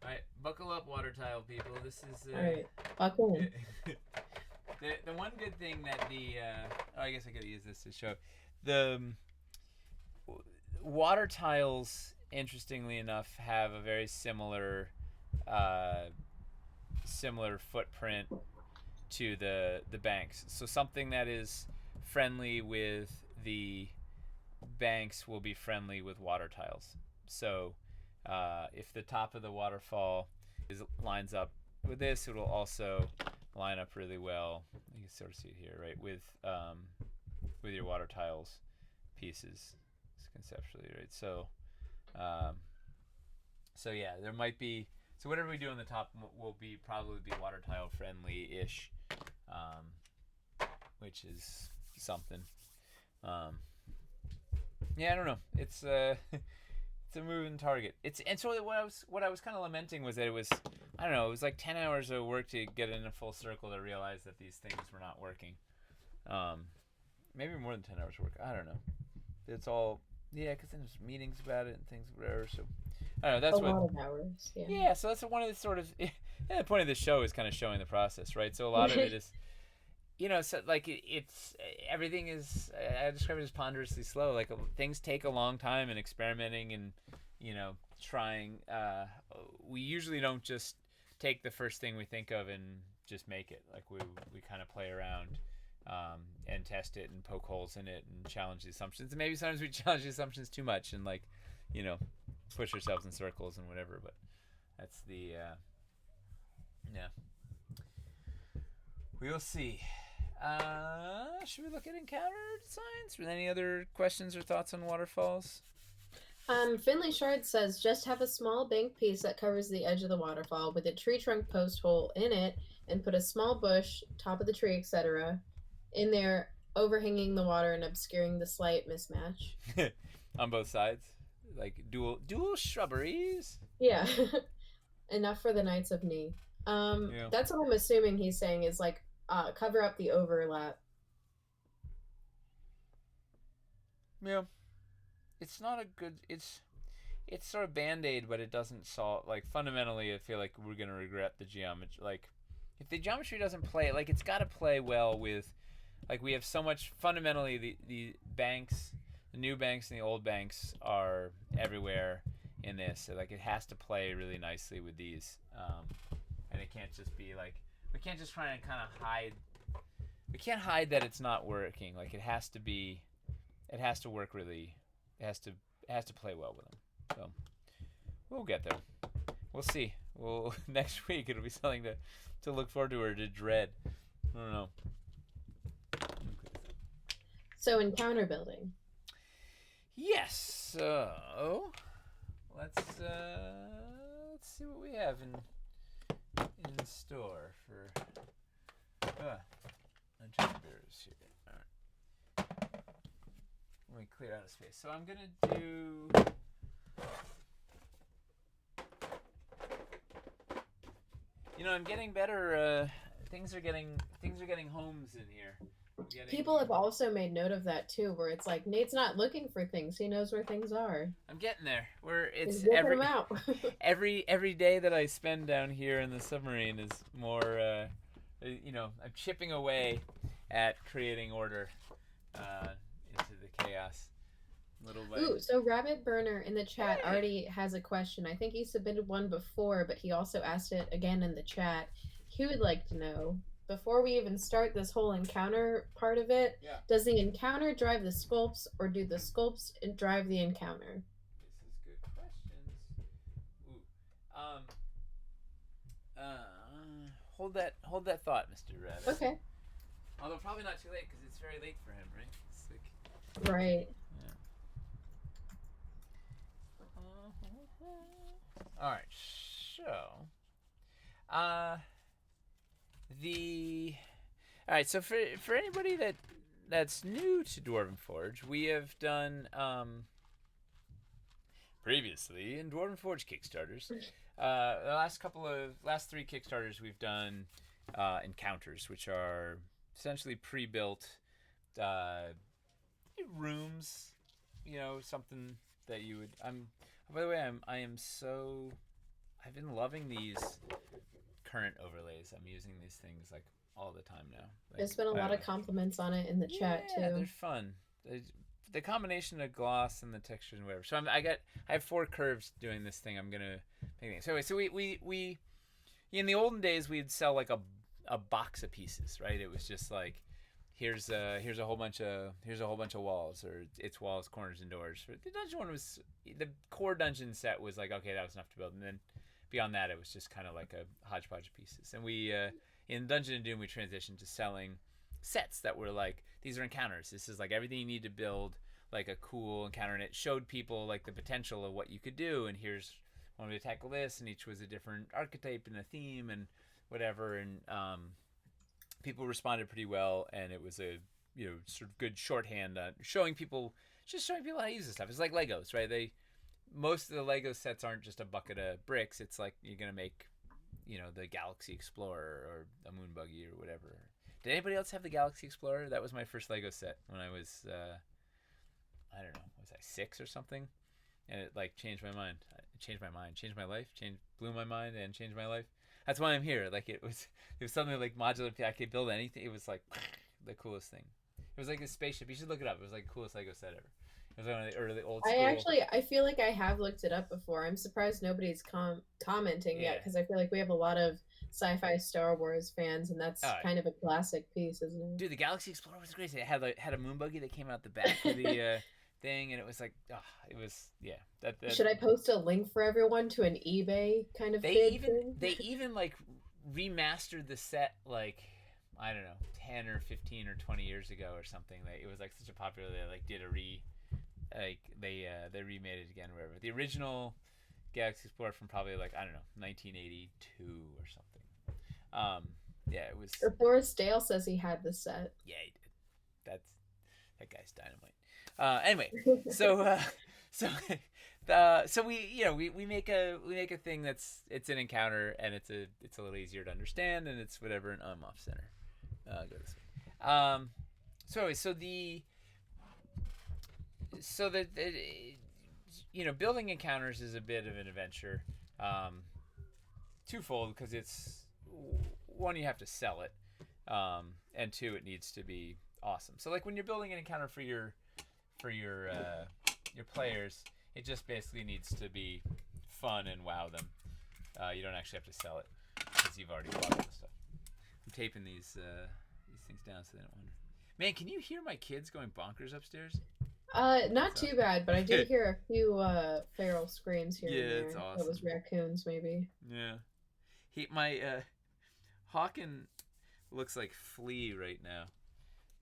all right, buckle up, water tile people. This is All right, buckle in. the one good thing that I guess I could use this to show the water tiles. Interestingly enough, have a very uh, similar footprint to the banks. So something that is friendly with the banks will be friendly with water tiles. So if the top of the waterfall lines up with this, it will also line up really well. You can sort of see it here, right, with your water tiles pieces conceptually, right? Um, so yeah, there might be so whatever we do on the top will be probably be water tile friendly ish, which is something. Um, yeah, I don't know. It's it's a moving target. It's and so what I was kind of lamenting was that it was I don't know, it was like 10 hours of work to get in a full circle to realize that these things were not working. Um, Maybe more than 10 hours of work. I don't know. It's all yeah, because then there's meetings about it and things whatever. So I don't know. A That's what lot of hours, yeah. yeah. So that's one of the sort of yeah, the point of this show is kind of showing the process, right? So a lot of it is so like it's everything is I describe it as ponderously slow. Like things take a long time and experimenting and trying. We usually don't just take the first thing we think of and just make it. Like we kind of play around and test it and poke holes in it and challenge the assumptions. And maybe sometimes we challenge the assumptions too much and like you know push ourselves in circles and whatever. But that's the yeah. We'll see. Should we look at encounter designs? With any other questions or thoughts on waterfalls? Finley Shard says just have a small bank piece that covers the edge of the waterfall with a tree trunk post hole in it and put a small bush, top of the tree, etc., in there, overhanging the water and obscuring the slight mismatch. On both sides, like dual shrubberies. Yeah, enough for the Knights of Knee. Yeah, That's what I'm assuming he's saying is like cover up the overlap. yeah. It's not a good. it's sort of band-aid, but it doesn't solve, like, fundamentally I feel like we're gonna regret the geometry. Like, if the geometry doesn't play, like, it's got to play well with, like, we have so much, fundamentally the banks, the new banks and the old banks are everywhere in this, so like it has to play really nicely with these, and it can't just be like, we can't just try and kind of hide, we can't hide that it's not working. Like, it has to be, it has to work really, it has to play well with them. So we'll get there. We'll see. We'll next week it'll be something to look forward to or to dread. I don't know. So encounter building. Yes. So let's see what we have in store for entrepreneurs here. All right. Let me clear out a space. So I'm gonna do. I'm getting better. Things are getting homes in here. People have also made note of that too, where it's like Nate's not looking for things; he knows where things are. I'm getting there. Where He's it's whipping them out. every day that I spend down here in the submarine is more. I'm chipping away at creating order into the chaos. Little by. Ooh, so Rabbit Burner in the chat already has a question. I think he submitted one before, but he also asked it again in the chat. He would like to know, before we even start this whole encounter part of it, Yeah. does the encounter drive the sculpts, or do the sculpts drive the encounter? This is good questions. Ooh. Hold that thought, Mr. Rabbit. Okay. Although probably not too late because it's very late for him, right? It's like. Right. Yeah. All right. So, the. All right. So for anybody that's new to Dwarven Forge, we have done previously in Dwarven Forge Kickstarters. The last three Kickstarters we've done encounters, which are essentially pre-built rooms. Something that you would. By the way, I've been loving these current overlays. I'm using these things like all the time now. Like, There's been a lot of compliments on it in the chat too. Yeah, they're fun. The combination of gloss and the textures and whatever. So I have 4 curves doing this thing. I'm gonna make it. So anyway, so we in the olden days we'd sell like a box of pieces, right? It was just like, here's a whole bunch of walls, or it's walls, corners, and doors. The dungeon one was, the core dungeon set was like, okay, that was enough to build, and then beyond that it was just kind of like a hodgepodge of pieces. And we in Dungeon and Doom we transitioned to selling sets that were like, these are encounters. This is like everything you need to build like a cool encounter, and it showed people like the potential of what you could do. And here's one way to tackle this, and each was a different archetype and a theme and whatever. And people responded pretty well, and it was a sort of good shorthand showing people how to use this stuff. It's like Legos, right? Most of the Lego sets aren't just a bucket of bricks. It's like you're gonna make the Galaxy Explorer or a moon buggy or whatever. Did anybody else have the Galaxy Explorer? That was my first Lego set when I was I don't know, was I 6 or something? And it like changed my mind. Changed my life, blew my mind and changed my life. That's why I'm here. Like, it was something like modular. I could build anything. It was like the coolest thing. It was like a spaceship. You should look it up. It was like the coolest Lego set ever. It was one of the early old school. I feel like I have looked it up before. I'm surprised nobody's commenting yet, because I feel like we have a lot of sci-fi Star Wars fans, and that's kind of a classic piece, isn't it? Dude, the Galaxy Explorer was great. It had a moon buggy that came out the back of the thing, and it was like, it was, yeah. Should I post a link for everyone to an eBay kind of thing? They even like remastered the set like, I don't know, 10 or 15 or 20 years ago or something. Like, it was like such a popular, they like did they remade it again or whatever. The original Galaxy Explorer from probably like, I don't know, 1982 or something. Yeah, it was. Forrest Dale says he had the set. Yeah, he did. That guy's dynamite. Anyway, so we make a thing it's an encounter, and it's a little easier to understand, and it's whatever, and I'm off center. Go this way. So building encounters is a bit of an adventure. Um, Twofold, because it's one, you have to sell it, and two, it needs to be awesome. So like when you're building an encounter for your players, it just basically needs to be fun and wow them. You don't actually have to sell it because you've already bought all the stuff. I'm taping these things down so they don't wander. Man, can you hear my kids going bonkers upstairs? Not too bad, but I did hear a few feral screams here Yeah, and it's there. That was awesome. raccoons, maybe. Yeah, my Hawken looks like Flea right now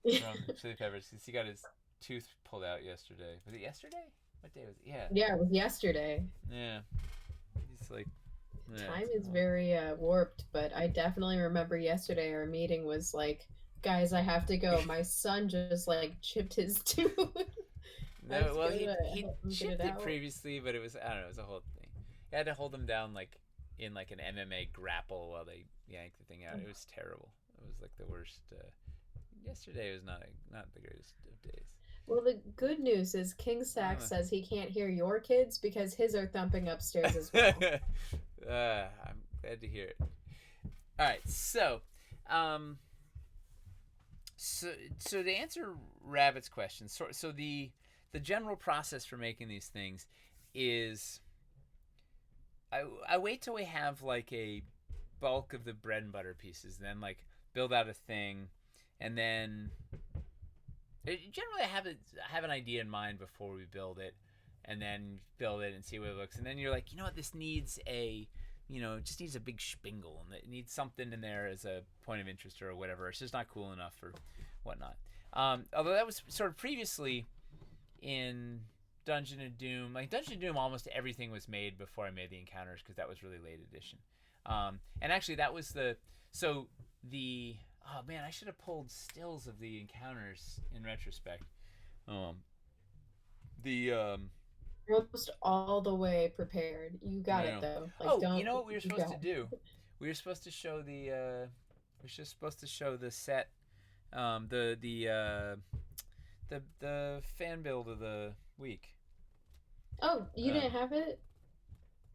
from Chili Peppers. He got his tooth pulled out yesterday. Was it yesterday? What day was it? Yeah. Yeah, it was yesterday. Yeah. He's like, yeah. Time is very warped, but I definitely remember yesterday our meeting was like, guys, I have to go. My son just like chipped his tooth. I have No, to well, go he to he help him get it chipped it out. previously, but it was, I don't know, it was a whole thing. You had to hold him down like in like an MMA grapple while they yanked the thing out. It was terrible. It was like the worst. Yesterday was not the greatest of days. Well, the good news is King Sax Uh, says he can't hear your kids because his are thumping upstairs as well. I'm glad to hear it. All right, um, so to answer Rabbit's question, so the general process for making these things is I wait till we have like a bulk of the bread and butter pieces, and then like build out a thing, and then generally I have an idea in mind before we build it, and then build it and see what it looks, and then you're like, this needs it just needs a big spingle, and it needs something in there as a point of interest or whatever. It's just not cool enough or whatnot. Although that was sort of previously in Dungeon of Doom. Like Dungeon of Doom, almost everything was made before I made the encounters because that was really late edition. And actually, that was the oh man, I should have pulled stills of the encounters in retrospect. Um, the Almost all the way prepared. You got it no. though. Like, Oh, you don't know what we were you supposed to go. do? We were supposed to show we were just supposed to show the set, the fan build of the week. Oh, you Uh, didn't have it?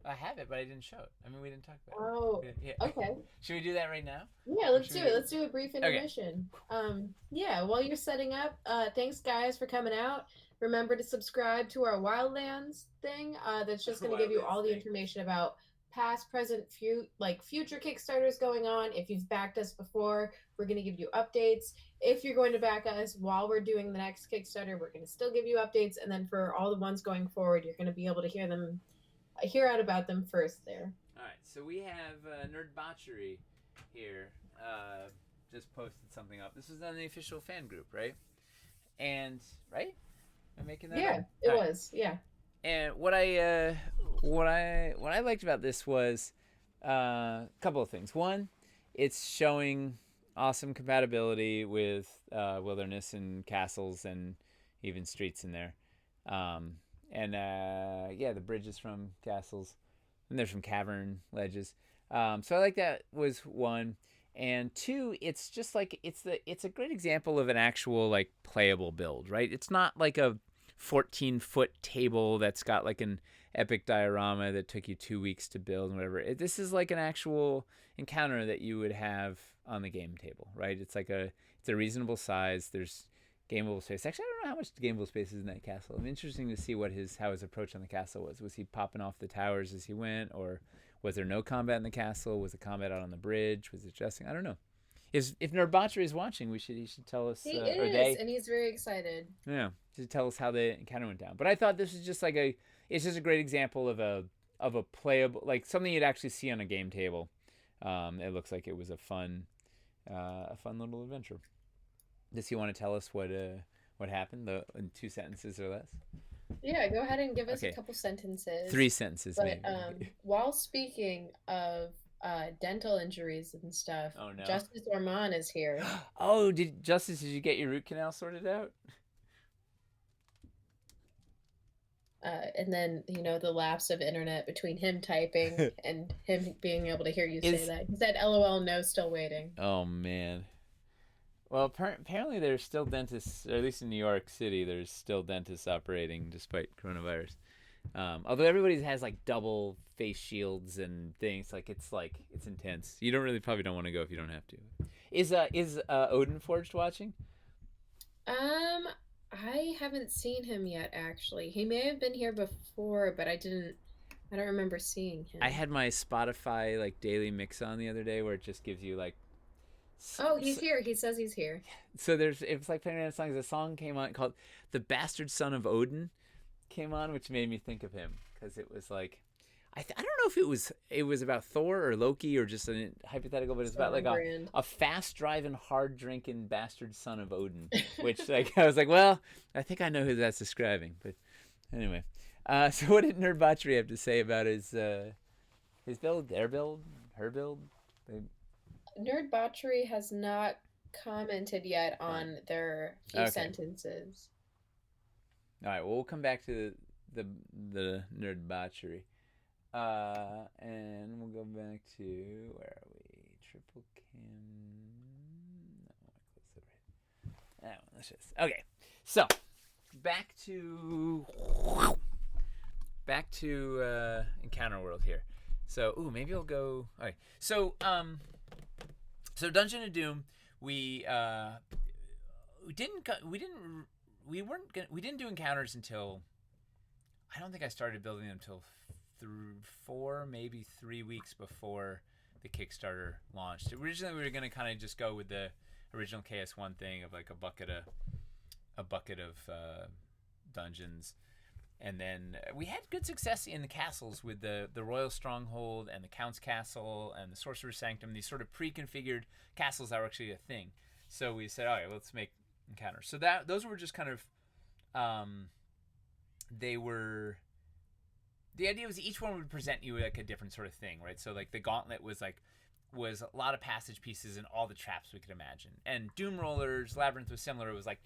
I have it, but I didn't show it. I mean, we didn't talk about Oh, it. Yeah. okay. Should we do that right now? Yeah, Or let's should do we it. do Let's do a brief Okay. intermission. Yeah, while you're setting up, thanks guys for coming out. Remember to subscribe to our Wildlands thing. That's just going to give you Wildlands all the thing. information about past, present, future Kickstarters going on. If you've backed us before, we're going to give you updates. If you're going to back us while we're doing the next Kickstarter, we're going to still give you updates. And then for all the ones going forward, you're going to be able to hear out about them first there. All right. So we have Nerd Botchery here. Just posted something up. This was on the official fan group, right? And right? Am I making that up? Yeah, it All right. was. Yeah. And what I liked about this was a couple of things. One, it's showing awesome compatibility with wilderness and castles and even streets in there. And yeah, the bridges from castles, and they're from cavern ledges. So I like that was one. And two, it's just like it's a great example of an actual like playable build, right? It's not like a 14-foot table that's got like an epic diorama that took you 2 weeks to build and whatever. This is like an actual encounter that you would have on the game table, right? It's a reasonable size. There's gameable space. Actually, I don't know how much gameable space is in that castle. I'm interesting to see how his approach on the castle was. Was he popping off the towers as he went, or was there no combat in the castle? Was the combat out on the bridge? Was it adjusting? I don't know. If Nerdbotcher is watching, he should tell us, He or is, they, and he's very excited. yeah, to tell us how the encounter went down. But I thought this was just it's just a great example of a playable, like something you'd actually see on a game table. It looks like it was a fun little adventure. Does he want to tell us what happened in 2 sentences or less? Yeah, go ahead and give us a Okay, couple sentences. 3 sentences But maybe. while speaking of dental injuries and stuff, Oh no. Justice Orman is here. Oh, did you get your root canal sorted out? And then, the lapse of internet between him typing and him being able to hear you say Is that. He said, LOL, no, still waiting. Oh man. Well, apparently there's still dentists, or at least in New York City, there's still dentists operating despite coronavirus. Although everybody has like double face shields and things, like it's intense. You don't really probably don't want to go if you don't have to. Is Odin Forged watching? Um, I haven't seen him yet, actually. He may have been here before, but I don't remember seeing I him. had my Spotify like daily mix on the other day where it just gives you like Oh, he's here. He says he's here. so there's it was like playing random songs. A song came on called "The Bastard Son of Odin" came on, which made me think of him because it was like I don't know if it was about Thor or Loki or just a hypothetical, but it's So about like on brand. a fast driving, hard drinking bastard son of Odin. Which like I was like, well, I think I know who that's describing. But anyway, so what did Nerd Botchery have to say about his build, their build, her build? They, Nerd Botchery has not commented yet fine. on their few Okay. sentences. All right. Well, we'll come back to the Nerd Botchery. And we'll go back to where are we? Triple cam. No, I want to close the right. That one. Let's just okay. So back to Encounter World here. So maybe I'll go. All right. So Dungeon of Doom. We we didn't go- we didn't we weren't gonna, we didn't do encounters until I don't think I started building them until through 4, maybe 3 weeks before the Kickstarter launched. Originally, we were going to kind of just go with the original KS1 thing of like a bucket of dungeons, and then we had good success in the castles with the Royal Stronghold and the Count's Castle and the Sorcerer's Sanctum. These sort of pre-configured castles that were actually a thing. So we said, all right, let's make encounters. So that those were just kind of um, they were the idea was each one would present you like a different sort of thing, right? So like the gauntlet was a lot of passage pieces and all the traps we could imagine. And Doom Rollers, Labyrinth was similar. It was like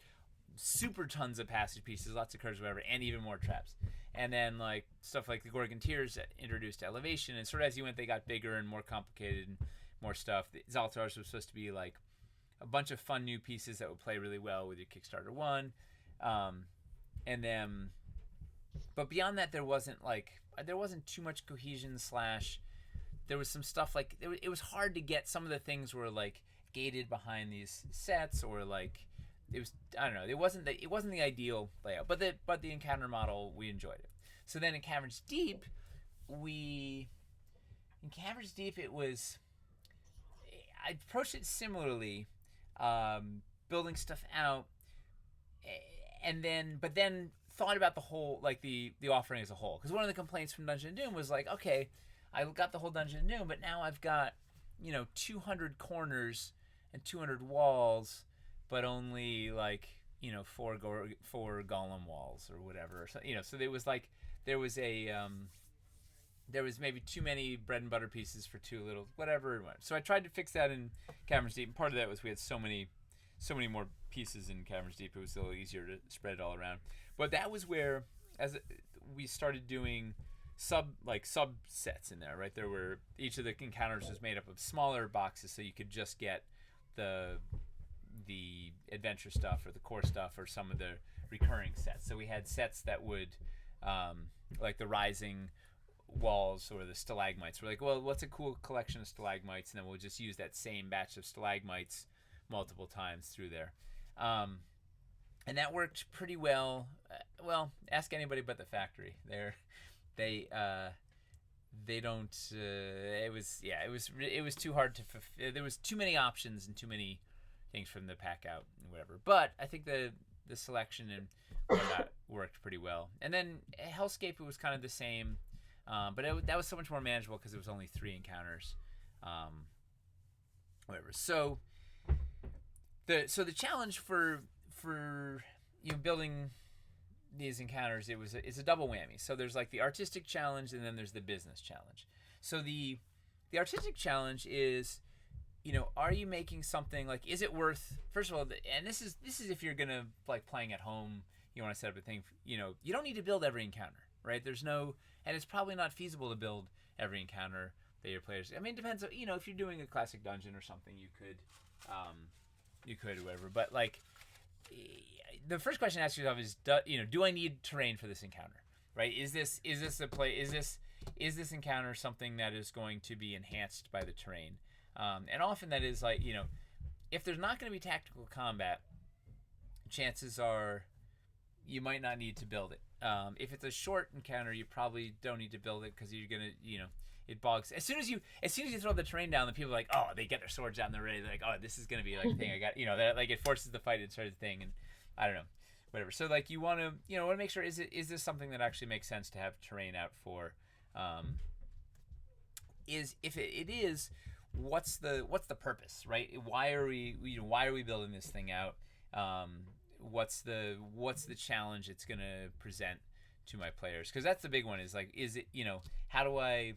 super tons of passage pieces, lots of curves, whatever, and even more traps. And then like stuff like the Gorgon Tears introduced elevation, and sort of as you went, they got bigger and more complicated and more stuff. The Zaltars was supposed to be like a bunch of fun new pieces that would play really well with your Kickstarter one, and then but beyond that there wasn't too much cohesion slash there was some stuff like it was hard to get. Some of the things were like gated behind these sets or like it was I don't know, it wasn't the ideal layout, but the encounter model we enjoyed it. So then we in Caverns Deep it was I approached it similarly, building stuff out, and then thought about the whole like the offering as a whole. Because one of the complaints from Dungeon of Doom was like, okay, I got the whole Dungeon of Doom, but now I've got 200 corners and 200 walls, but only like four golem walls or whatever. So so there was like there was maybe too many bread and butter pieces for too little whatever. So I tried to fix that in Caverns Deep. And part of that was we had so many more pieces in Caverns Deep. It was a little easier to spread it all around. But that was where, we started doing subsets in there. Right, there were each of the encounters was made up of smaller boxes, so you could just get the adventure stuff or the core stuff or some of the recurring sets. So we had sets that would like the rising walls or the stalagmites. We're like, well, what's a cool collection of stalagmites, and then we'll just use that same batch of stalagmites multiple times through there. And that worked pretty well. Well, ask anybody but the factory. They don't. It was too hard to fulfill. There was too many options and too many things from the pack out and whatever. But I think the selection and whatnot worked pretty well. And then Hellscape, it was kind of the same, but that was so much more manageable because it was only 3 encounters. Whatever. So the challenge for building these encounters, it's a double whammy. So there's like the artistic challenge and then there's the business challenge. So the artistic challenge is, are you making something like, is it worth, first of all, and this is if you're gonna like playing at home, you want to set up a thing, you don't need to build every encounter, right? And it's probably not feasible to build every encounter that your players, I mean, it depends, if you're doing a classic dungeon or something, you could or whatever, but like the first question to ask yourself is, do I need terrain for this encounter? right? Is this a play? Is this encounter something that is going to be enhanced by the terrain? And often that is like, if there's not going to be tactical combat, chances are you might not need to build it. If it's a short encounter, you probably don't need to build it because you're gonna, it bogs. As soon as you throw the terrain down, the people are like, oh, they get their swords out and they're ready. They're like, oh, this is gonna be like a thing. I got, that like it forces the fight and sort of thing, and I don't know, whatever. So like you want to make sure is this something that actually makes sense to have terrain out for? Is if it is, what's the purpose, right? Why are we building this thing out? What's the challenge it's gonna present to my players? Because that's the big one. Is like, is it, how do I?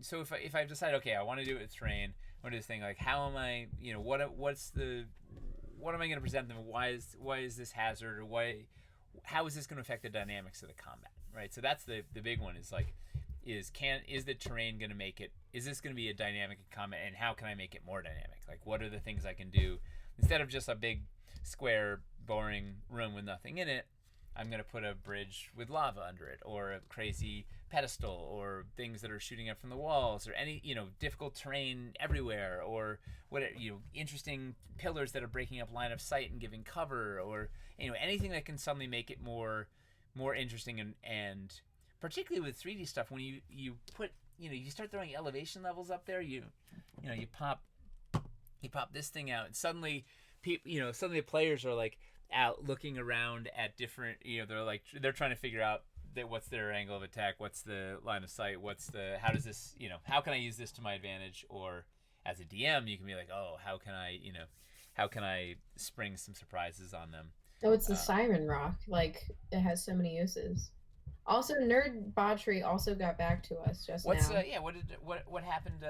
So if I've decided, okay, I want to do it with terrain, I want to do this thing, like how am I, what am I going to present them? Why is this hazard, or how is this going to affect the dynamics of the combat, right? So that's the big one, is like, is the terrain going to make it? Is this going to be a dynamic in combat, and how can I make it more dynamic? Like, what are the things I can do instead of just a big square boring room with nothing in it? I'm going to put a bridge with lava under it, or a crazy pedestal, or things that are shooting up from the walls, or any, difficult terrain everywhere, or what, interesting pillars that are breaking up line of sight and giving cover, or, anything that can suddenly make it more interesting, and particularly with 3D stuff, when you put, you start throwing elevation levels up there, you pop this thing out, and suddenly suddenly the players are like out looking around at different, they're trying to figure out that what's their angle of attack, what's the line of sight, how does this, how can I use this to my advantage? Or as a DM, you can be like, oh, how can I spring some surprises on them? Oh, it's the Siren Rock. Like, it has so many uses. Also, Nerd Botchery also got back to us just What's now. what happened?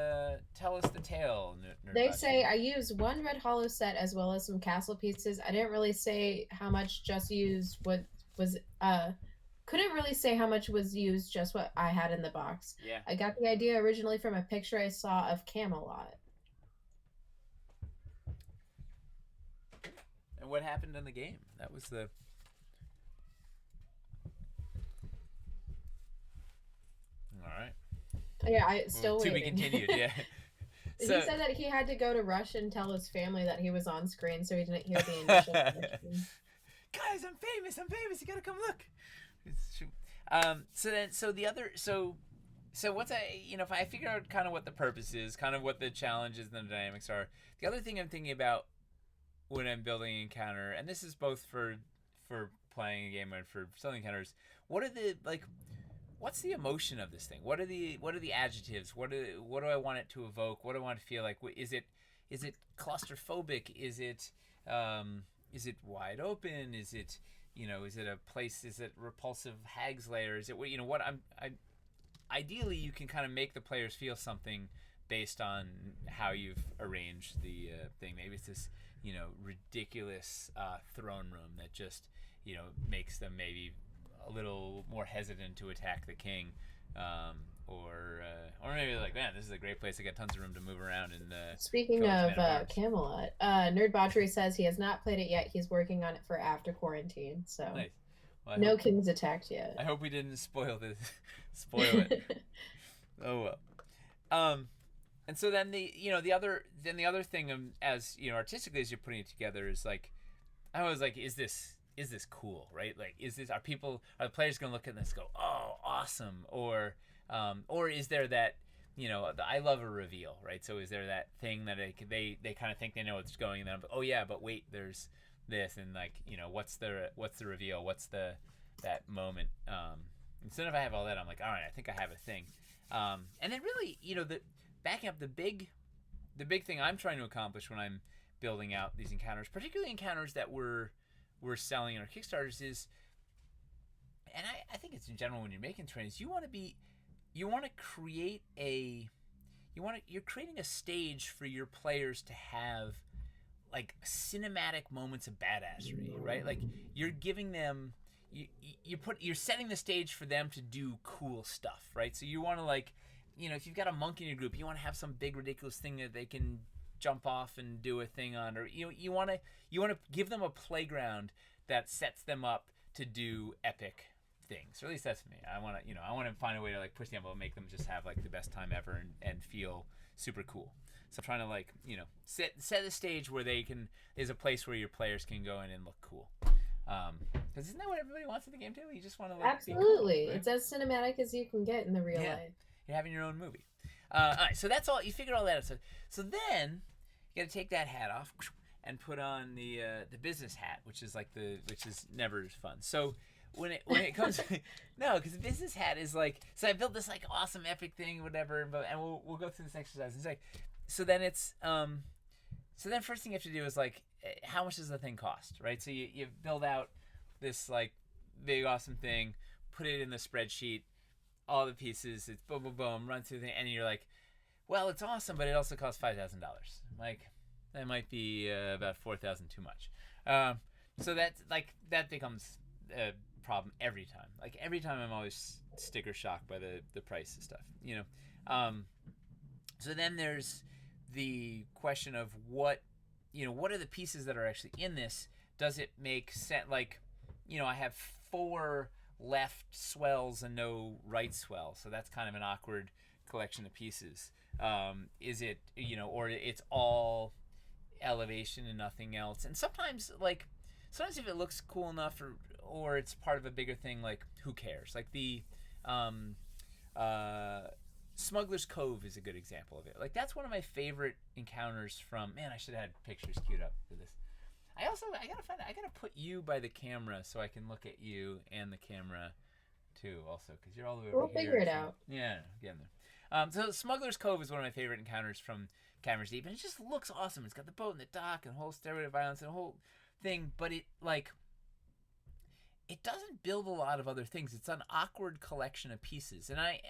Tell us the tale, They Nerdbotchery. say I used one red hollow set as well as some castle pieces. I didn't really say how much just used what was couldn't really say how much was used, just what I had in the box. Yeah. I got the idea originally from a picture I saw of Camelot. And what happened in the game? That was the. All right. Yeah, I Well, still to be waiting. continued. Yeah. He So. said that he had to go to Rush and tell his family that he was on screen, so he didn't hear the initial question. Guys, I'm famous. I'm famous. You gotta come look. So once if I figure out kind of what the purpose is, kind of what the challenges and the dynamics are, the other thing I'm thinking about when I'm building an encounter, and this is both for playing a game and for selling encounters, what are the like what's the emotion of this thing? What are the adjectives? What do I want it to evoke? What do I want to feel like? Is it claustrophobic? Is it wide open? Is it a place? Is it repulsive hag's lair? Is it what I ideally you can kind of make the players feel something based on how you've arranged the thing. Maybe it's this ridiculous throne room that just makes them maybe a little more hesitant to attack the king, or maybe they're like, man, this is a great place. I got tons of room to move around and Speaking kill this of man at arms. Camelot, Nerd Botchery says he has not played it yet. He's working on it for after quarantine, so Nice. Well, no king's attacked I yet. hope we didn't spoil it. Oh well. Um, and so then the other thing, as artistically as you're putting it together, is like, I was like, is this cool, right? Like, are the players gonna look at this and go, oh, awesome, or is there that I love a reveal, right? So is there that thing that they kind of think they know what's going, and then oh yeah, but wait, there's this, and like what's the reveal, what's that moment, instead of I have all that, I'm like, all right, I think I have a thing, and then really the backing up the big thing I'm trying to accomplish when I'm building out these encounters, particularly encounters that we're selling in our Kickstarters, is, and I think it's in general when you're making trains, you want to create you're creating a stage for your players to have like cinematic moments of badassery, right? Like you're giving them you're setting the stage for them to do cool stuff, right? So you want to, like, if you've got a monk in your group, you want to have some big ridiculous thing that they can jump off and do a thing on, or you want to give them a playground that sets them up to do epic things, or at least that's me. I want to, I want to find a way to like push the envelope, make them just have like the best time ever and feel super cool. So I'm trying to like, set the stage where they can is a place where your players can go in and look cool. Because isn't that what everybody wants in the game too? You just want to like be cool, Absolutely. right? It's as cinematic as you can get in the real Yeah, life. you're having your own movie. All right, so that's all. You figure all that out. So then you got to take that hat off and put on the business hat, which is never as fun. So when it comes no, because the business hat is like, so I built this like awesome epic thing, whatever, and we'll go through this exercise. It's like, so then it's so then first thing you have to do is like, how much does the thing cost, right? So you build out this like big awesome thing, put it in the spreadsheet, all the pieces, it's boom boom boom, run through the thing, and you're like, well, it's awesome, but it also costs $5,000. Like, that might be about $4,000 too much. So that's like, that becomes a problem every time. Like every time, I'm always sticker shocked by the price of stuff. So then there's the question of what are the pieces that are actually in this? Does it make sense? Like, I have 4 left swells and no right swell, so that's kind of an awkward collection of pieces. Is it, or it's all elevation and nothing else? And sometimes if it looks cool enough, or it's part of a bigger thing, like, who cares? Like the Smuggler's Cove is a good example of it. Like, that's one of my favorite encounters from, man, I should have had pictures queued up for this. I gotta put you by the camera so I can look at you and the camera too, also, because you're all the way over We'll here. figure it so, out. Yeah, getting there. So Smuggler's Cove is one of my favorite encounters from Cameras Deep, and it just looks awesome. It's got the boat and the dock and the whole stairway to violence and the whole thing, but it doesn't build a lot of other things. It's an awkward collection of pieces, and I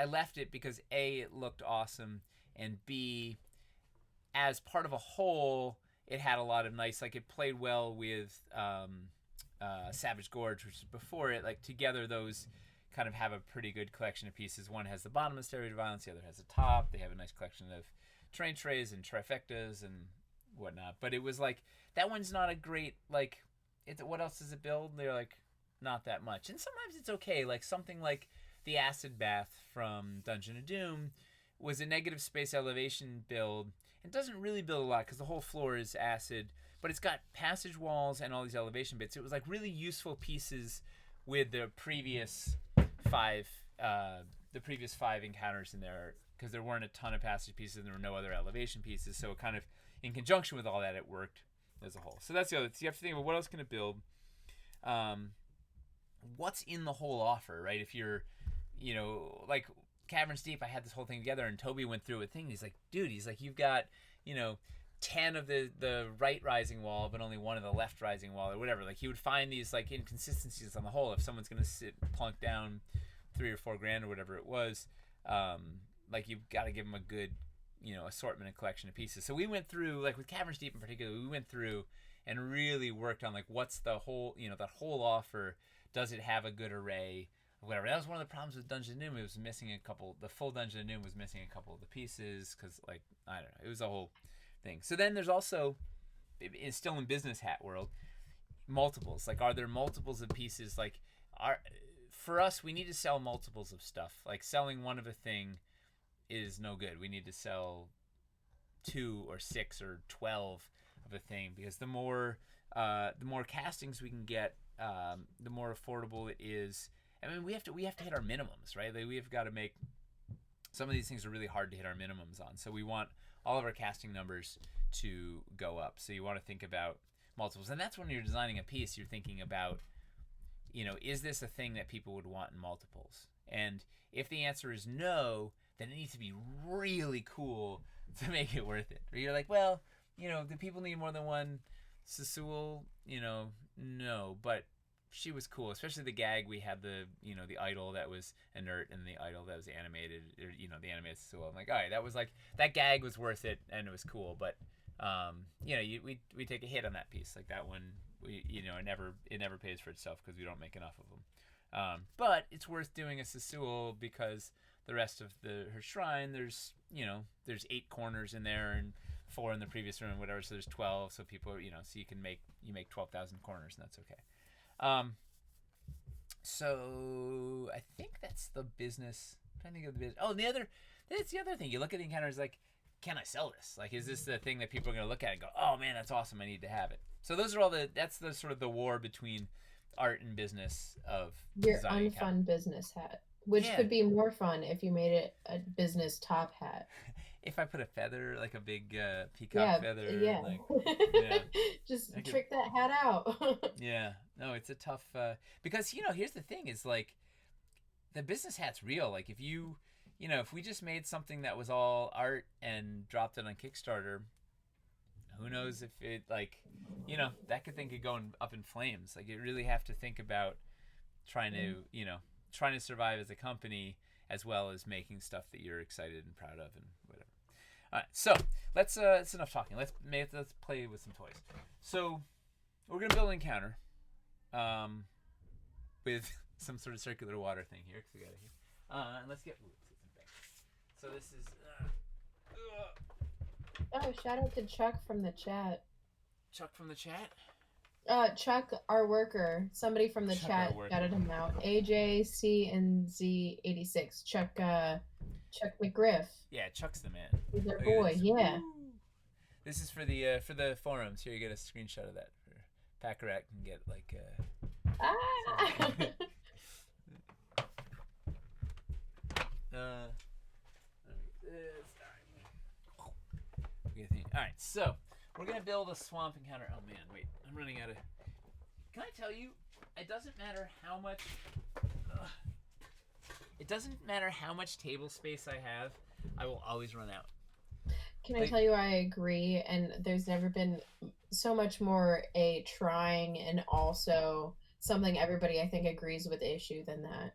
left it because A, it looked awesome, and B, as part of a whole, it had a lot of nice, like, it played well with Savage Gorge, which is before it. Like, together those kind of have a pretty good collection of pieces. One has the bottom of Stairway to Violence, the other has the top. They have a nice collection of train trays and trifectas and whatnot. But it was like, that one's not a great, like, what else does it build? They're like, not that much. And sometimes it's okay. Like, something like the Acid Bath from Dungeon of Doom was a negative space elevation build. It doesn't really build a lot because the whole floor is acid, but it's got passage walls and all these elevation bits. It was like really useful pieces with the previous 5 encounters in there, because there weren't a ton of passage pieces and there were no other elevation pieces. So it kind of, in conjunction with all that, it worked as a whole. So that's the other. So you have to think about what else can it build. What's in the whole offer, right? If you're, like Caverns Deep, I had this whole thing together, and Toby went through a thing. He's like, dude, you've got, 10 of the right rising wall, but only 1 of the left rising wall, or whatever. Like, he would find these like inconsistencies on the whole. If someone's gonna plunk down $3 or $4 grand or whatever it was, like, you've got to give them a good, assortment and collection of pieces. So we went through, like with Caverns Deep in particular, we went through and really worked on like, what's the whole, that whole offer. Does it have a good array? Whatever. That was one of the problems with Dungeon of Doom. It was missing a couple. The full Dungeon of Doom was missing a couple of the pieces because, like, I don't know. It was a whole thing. So then there's also, it's still in business hat world, multiples. Like, are there multiples of pieces? Like, for us, we need to sell multiples of stuff. Like, selling one of a thing is no good. We need to sell 2 or 6 or 12 of a thing, because the more castings we can get, the more affordable it is. I mean, we have to hit our minimums, right? Like, we have got to make, some of these things are really hard to hit our minimums on. So we want all of our casting numbers to go up. So you want to think about multiples. And that's when you're designing a piece, you're thinking about, is this a thing that people would want in multiples? And if the answer is no, then it needs to be really cool to make it worth it. Or you're like, well, do people need more than one Sassul? No, but she was cool, especially the gag. We had the idol that was inert and the idol that was animated, or the animated Sassul. I'm like, all right, that was like, that gag was worth it and it was cool, but we take a hit on that piece. Like, that one, it never pays for itself because we don't make enough of them. But it's worth doing a Sassul because the rest of her shrine, there's 8 corners in there and 4 in the previous room, whatever. So there's 12. So people, so you make 12,000 corners, and that's okay. So I think that's the business. I'm trying to think of the business. Oh, and the other, that's the other thing. You look at the encounters like, can I sell this? Like, is this the thing that people are going to look at and go, oh man, that's awesome. I need to have it. So those are all that's the sort of the war between art and business of Your designing a counter. unfun business hat, which Yeah, could be more fun if you made it a business top hat. if I put a feather, like a big peacock Yeah, feather, yeah. like, yeah, I Just could. trick that hat out. Yeah, no, it's a tough because here's the thing: is like the business hat's real. Like if if we just made something that was all art and dropped it on Kickstarter, who knows if it like, that could go up in flames. Like you really have to think about trying to, trying to survive as a company as well as making stuff that you're excited and proud of and whatever. All right, so let's it's enough talking. Let's play with some toys. So we're gonna build an encounter, with some sort of circular water thing here because we got it here. And let's get some back. So this is Oh, shout out to Chuck from the chat. Chuck from the chat. Chuck, our worker, somebody from the Chuck, our chat worker. shouted him out. AJC and Z86. Chuck McGriff. Yeah, Chuck's the man. He's our Look at boy. this. Yeah. Woo! This is for the forums. Here you get a screenshot of that. For Packrat can get like. Ah! All right, so we're gonna build a swamp encounter. Oh man, wait, I'm running out of. Can I tell you? It doesn't matter how much. It doesn't matter how much table space I have. I will always run out. Can I tell you I agree? And there's never been so much more a trying and also something everybody I think agrees with issue than that.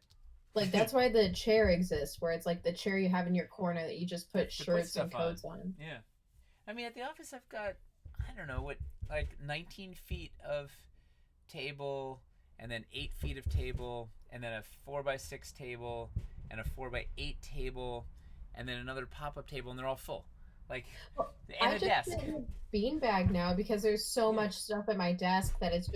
Like that's why the chair exists, where it's like the chair you have in your corner that you just put shirts and coats on. Yeah. I mean, at the office, I've got, I don't know, like 19 feet of table, and then 8 feet of table, and then a 4x6 table, and a 4x8 table, and then another pop up table, and they're all full. Like, and I a just desk. sit in a beanbag now because there's so much stuff at my desk that it's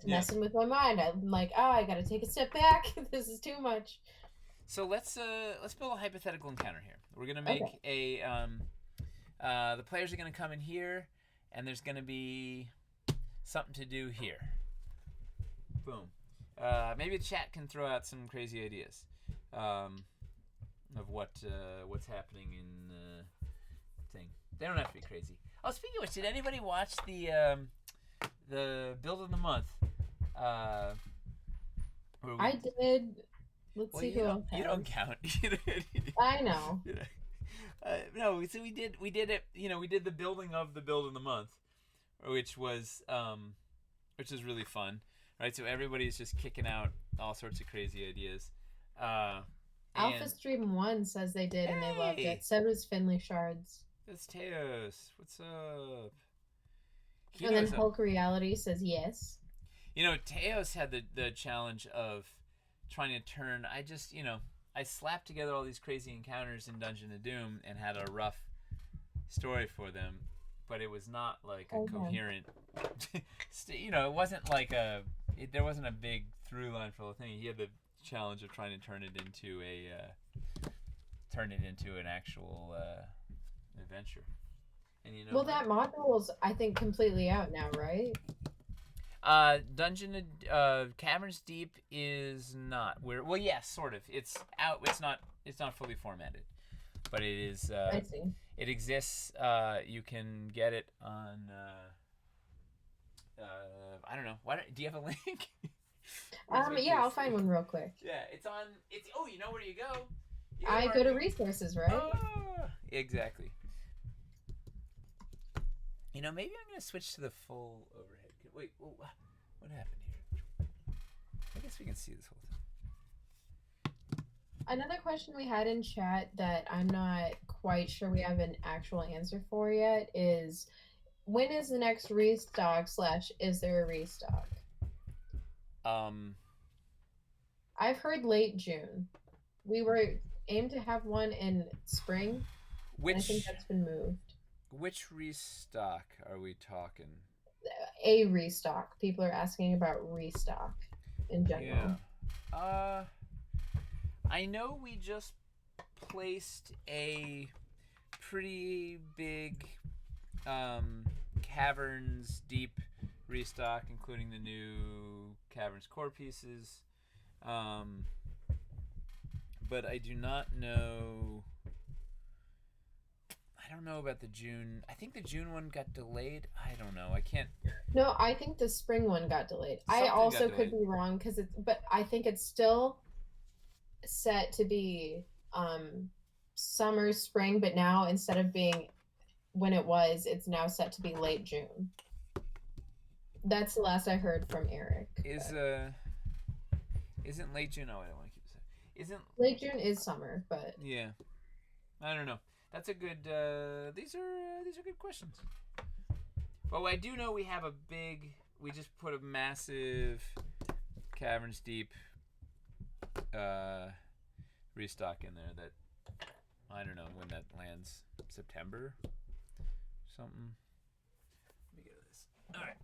messing with my mind. I'm like, oh, I gotta take a step back. This is too much. So let's build a hypothetical encounter here. We're gonna make a the players are gonna come in here, and there's gonna be something to do here. Boom. Maybe the chat can throw out some crazy ideas of what's happening in the thing. They don't have to be crazy. Oh, speaking of which, did anybody watch the build of the month? I did. Let's see who you don't count. I know. No, so we did it. We did the building of the build of the month, which was really fun, right? So everybody's just kicking out all sorts of crazy ideas. Alpha Stream 1 says they did and they loved it. So does Finley Shards. That's Teos. What's up? And then Hulk Reality says yes. Teos had the challenge of trying to turn. I slapped together all these crazy encounters in Dungeon of Doom and had a rough story for them, but it was not like a coherent. It wasn't like there wasn't a big through line for the thing. He had the challenge of trying to turn it into an actual adventure. And well, that module's I think completely out now, right? Dungeon Caverns Deep is not. Yes, sort of. It's out. It's not fully formatted, but it is. I see. It exists. You can get it on. I don't know. Do you have a link? Yeah, I'll find one real quick. Yeah, it's on. You know where you go. I go to resources, right? Oh, exactly. Maybe I'm gonna switch to the full overhead. Wait, what happened here? I guess we can see this whole thing. Another question we had in chat that I'm not quite sure we have an actual answer for yet is, when is the next restock / is there a restock? I've heard late June. We were aimed to have one in spring. I think that's been moved. Which restock are we talking? A restock. People are asking about restock in general. Uh, I know we just placed a pretty big Caverns Deep restock, including the new Caverns core pieces. Um, but I do not know. I don't know about the June. I think the June one got delayed. I don't know. I can't. No, I think the spring one got delayed. I Something got also could delayed. be wrong because but I think it's still set to be summer, spring, but now instead of being when it was, it's now set to be late June. That's the last I heard from Eric. Is But isn't late June? Oh, I don't want to keep saying. Isn't late June is summer, but yeah. I don't know. That's a good. These are good questions. Well, I do know we have a big. We just put a massive Caverns Deep uh, restock in there. That I don't know when that lands. September, something. Let me get to this. All right.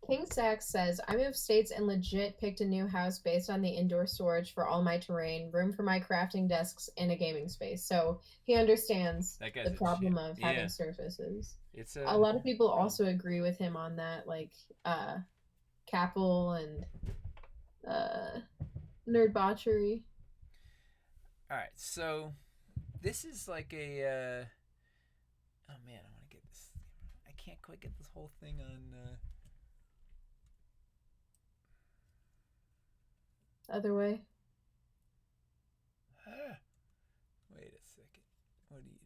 King Sax says, I moved states and legit picked a new house based on the indoor storage for all my terrain, room for my crafting desks, and a gaming space. So he understands That the guy's a problem champ. of having Yeah. surfaces. It's A a. lot of people also agree with him on that, like Capel and uh, Nerd Botchery. All right. So this is like a. Oh man, I want to get this. I can't quite get this whole thing on. Other way. Wait a second. What are you doing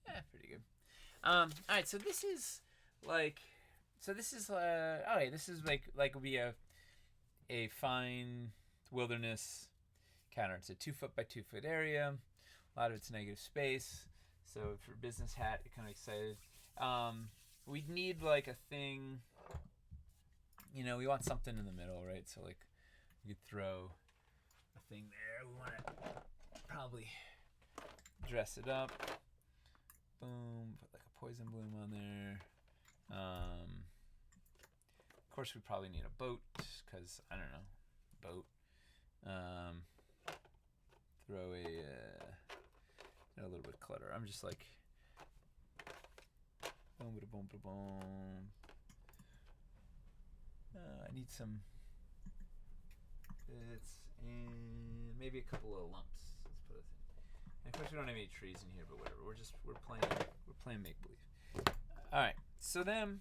there? Pretty good. All right. So this is like. So this is. Okay. This is like would be a fine wilderness counter. It's a 2 foot by 2 foot area. A lot of it's negative space. So for business hat, you're kind of excited. We'd need like a thing. You know, we want something in the middle, right? So like we could throw a thing there. We want to probably dress it up. Boom. Put like a poison bloom on there. Of course, we probably need a boat because I don't know, boat. Um, throw a little bit of clutter. I'm just like boom, boom, boom, boom, boom. I need some bits and maybe a couple of lumps. Let's put it. And of course, we don't have any trees in here, but whatever. We're playing make believe. All right. So then,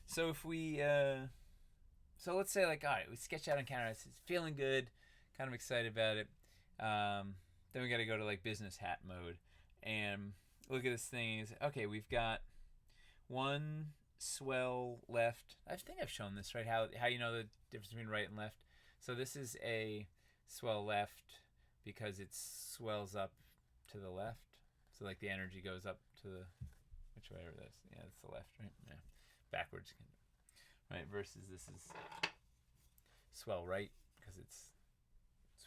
so if we so let's say like all right, we sketch out on counter. It's feeling good, kind of excited about it. Then we got to go to like business hat mode and look at this thing. Okay, we've got one swell left. I think I've shown this right. How you know the difference between right and left. So this is a swell left because it swells up to the left. So like the energy goes up to the which way are this? Yeah, it's the left, right? Yeah, backwards. Right, versus this is swell right because it's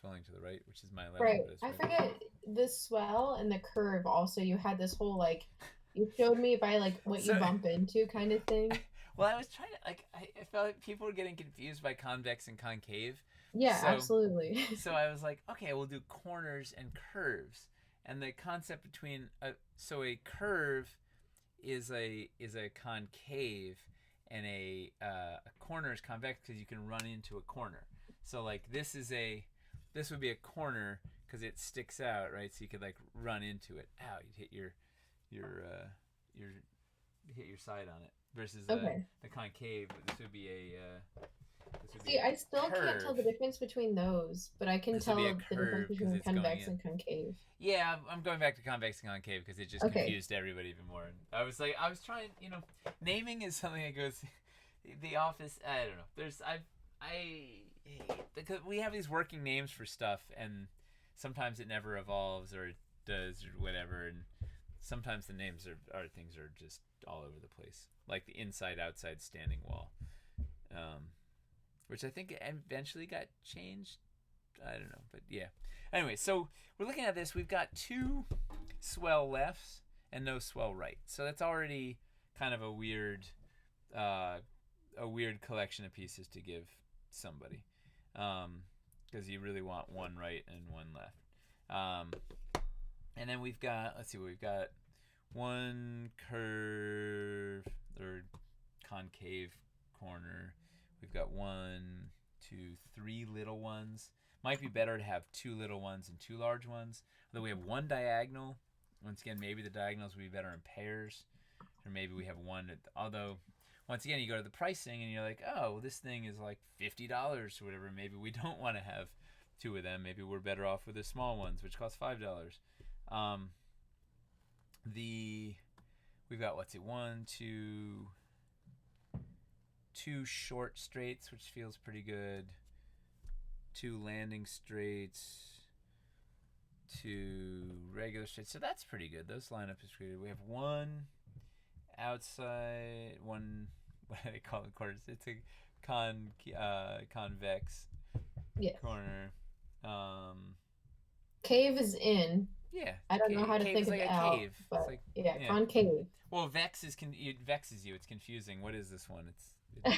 swelling to the right, which is my left, Right. but it's I right. forget the swell and the curve also. You had this whole like you showed me by like what you So, bump into kind of thing. well, I was trying to like I felt like people were getting confused by convex and concave, Yeah, so absolutely. so I was like, okay, we'll do corners and curves, and the concept between a curve is a concave, and a corner is convex because you can run into a corner. So like this would be a corner because it sticks out, right? So you could like run into it. Ow! You'd hit your hit your side on it. Versus Okay. the concave, this would be See, a I still can't tell the curve. difference between those, but I can This would be a tell the difference curve because between it's going convex in. and concave. Yeah, I'm going back to convex and concave because it just Okay. confused everybody even more. I was trying, naming is something that goes, the office. I don't know. I because we have these working names for stuff, and sometimes it never evolves or it does or whatever, and sometimes the names are things are just all over the place, like the inside outside standing wall, which I think eventually got changed I don't know, but yeah. Anyway, so we're looking at this. We've got 2 swell lefts and no swell right. So that's already kind of uh, a weird collection of pieces to give somebody, because you really want one right and one left. Um, and then we've got, let's see what we've got. One curve or concave corner. We've got 1, 2, 3 little ones. Might be better to have 2 little ones and 2 large ones. Although we have 1 diagonal. Once again, maybe the diagonals would be better in pairs, or maybe we have one. Although, once again, you go to the pricing and you're like, oh, this thing is like $50 or whatever. Maybe we don't want to have 2 of them. Maybe we're better off with the small ones, which cost $5. Um, we've got, what's it, 1, 2, 2 short straights, which feels pretty good. 2 landing straights. 2 regular straights. So that's pretty good. Those line up is pretty good. We have 1 outside, 1, what do they call it? Quarters. It's a convex Yes. corner. Cave is in. Yeah. I don't know how to cave think is of like a out, cave. but It's like, yeah, concave. Well, vex is it vexes you. It's confusing. What is this one? You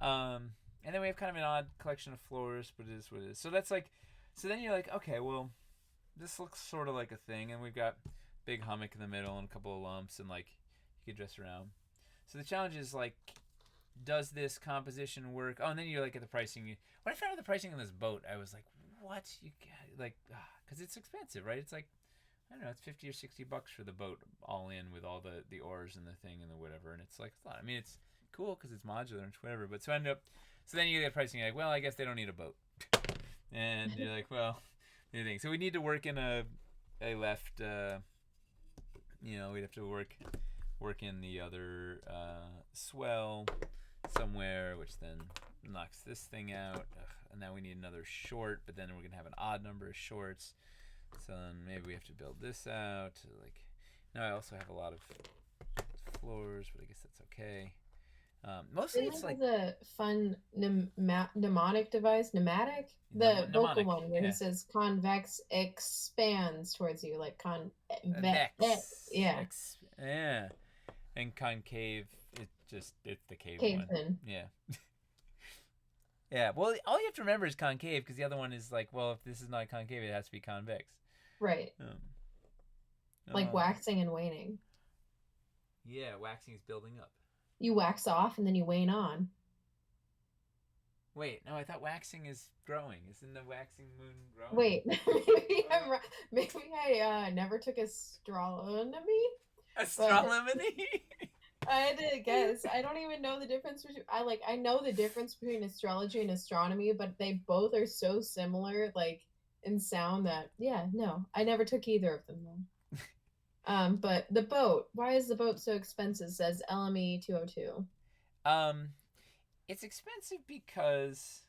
know. And then we have kind of an odd collection of floors, but it is what it is. So that's like, so then you're like, okay, well, this looks sort of like a thing, and we've got big hummock in the middle and a couple of lumps, and like you could dress around. So the challenge is like, does this composition work? Oh, and then you're like at the pricing. When I found out the pricing on this boat, I was like, what? You got, like, because it's expensive, right? It's like, I don't know, it's $50 or $60 for the boat all in with all the oars and the thing and the whatever, and it's like a lot. I mean, it's cool because it's modular and whatever, but so then you get pricing, you're like, well, I guess they don't need a boat, and you're like, well, new thing. So we need to work in a left. We'd have to work in the other swell somewhere, which then knocks this thing out. And now we need another short, but then we're gonna have an odd number of shorts. So then maybe we have to build this out. Like, now I also have a lot of floors, but I guess that's okay. Mostly Didn't it's it like have the fun mnemonic device, pneumatic? The vocal mnemonic, one where he yeah. says convex expands towards you, like Vex, yeah, yeah, and concave. It's the cave caves one. in. Yeah. Yeah, well, all you have to remember is concave, because the other one is like, well, if this is not concave, it has to be convex. Right. Like waxing and waning. Yeah, waxing is building up. You wax off and then you wane on. Wait, no, I thought waxing is growing. Isn't the waxing moon growing? Wait, maybe I never took astronomy. Astronomy? I had to guess. I don't even know the difference between. I know the difference between astrology and astronomy, but they both are so similar, like in sound, that yeah, no, I never took either of them though. But the boat. Why is the boat so expensive? Says LME 202. It's expensive because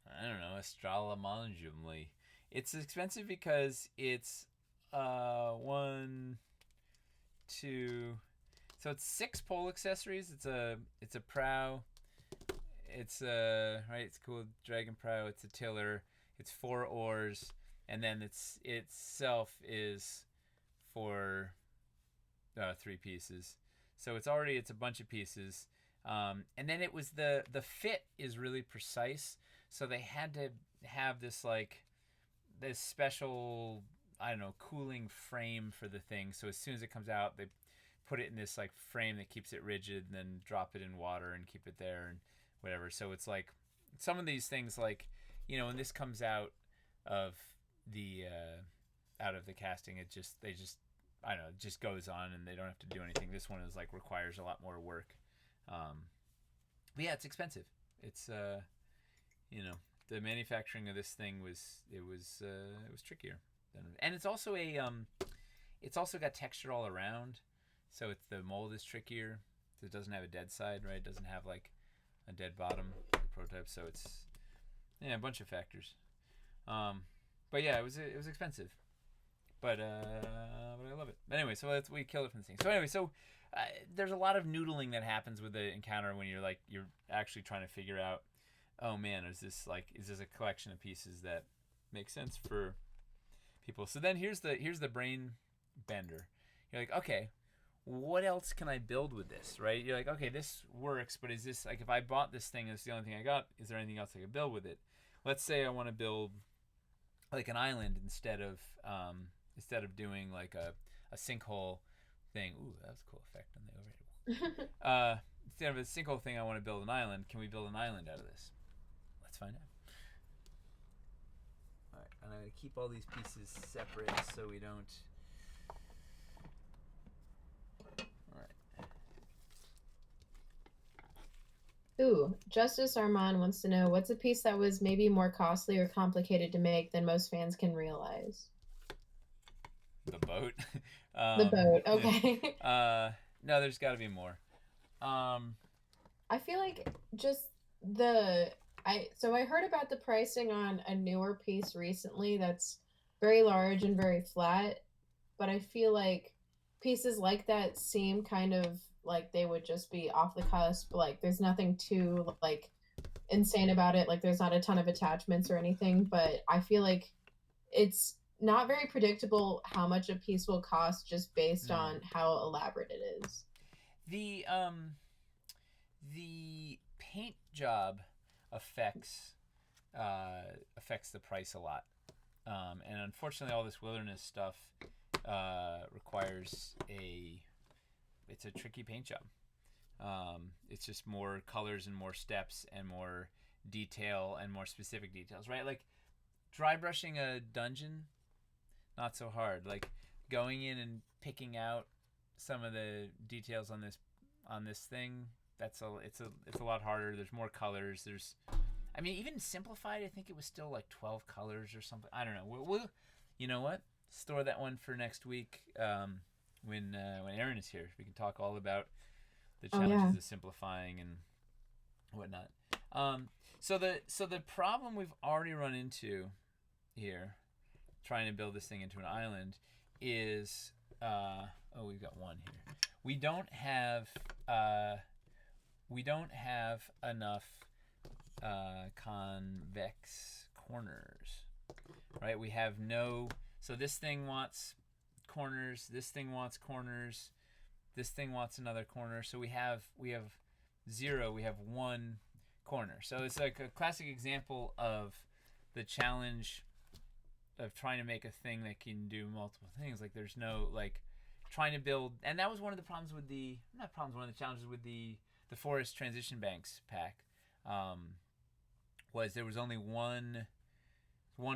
I don't know, astrologically. It's expensive because it's 1, 2. So it's 6 pole accessories. It's a prow. It's right. It's cool dragon prow. It's a tiller. It's 4 oars, and then itself is for 3 pieces. So it's a bunch of pieces. And then it was the fit is really precise. So they had to have this special, I don't know, cooling frame for the thing. So as soon as it comes out, they put it in this like frame that keeps it rigid, and then drop it in water and keep it there and whatever. So it's like some of these things, like, when this comes out of the casting, it just I don't know, it just goes on and they don't have to do anything. This one is like requires a lot more work. But yeah, it's expensive. It's the manufacturing of this thing was trickier. And it's also it's also got texture all around. So the mold is trickier. It doesn't have a dead side, right? It doesn't have like a dead bottom, the prototype. So it's a bunch of factors. But yeah, it was expensive. But I love it. But anyway, so we killed it from the thing. So anyway, there's a lot of noodling that happens with the encounter when you're actually trying to figure out oh man, is this a collection of pieces that make sense for people? So then here's the brain bender. You're like, okay, what else can I build with this, right? You're like, okay, this works, but is this, like, if I bought this thing and it's the only thing I got, is there anything else I could build with it? Let's say I want to build like an island instead of doing like a sinkhole thing. Ooh, that was a cool effect on the overhead. Instead of a sinkhole thing, I want to build an island. Can we build an island out of this? Let's find out. All right, and I'm gonna keep all these pieces separate so we don't. All right. Ooh, Justice Armand wants to know what's a piece that was maybe more costly or complicated to make than most fans can realize. The boat. The boat, okay. No, there's got to be more. I feel like just the I heard about the pricing on a newer piece recently that's very large and very flat, but I feel like pieces like that seem kind of like they would just be off the cusp. Like there's nothing too like insane about it. Like there's not a ton of attachments or anything, but I feel like it's not very predictable how much a piece will cost just based on how elaborate it is. The the paint job affects affects the price a lot, and unfortunately, all this wilderness stuff requires it's a tricky paint job. It's just more colors and more steps and more detail and more specific details, right? Like dry brushing a dungeon, not so hard. Like going in and picking out some of the details on this thing, it's a lot harder. There's more colors. I mean, even simplified, I think it was still like 12 colors or something. I don't know. We'll you know what? Store that one for next week when Aaron is here. We can talk all about the Oh challenges yeah. of simplifying and whatnot. So the problem we've already run into here, trying to build this thing into an island, is we've got one here. We don't have enough convex corners, right? We have no. So this thing wants corners. This thing wants corners. This thing wants another corner. So we have zero. We have one corner. So it's like a classic example of the challenge of trying to make a thing that can do multiple things. Like there's no like trying to build, and that was one of the problems with the not problems. One of the challenges with the forest transition banks pack was there was only one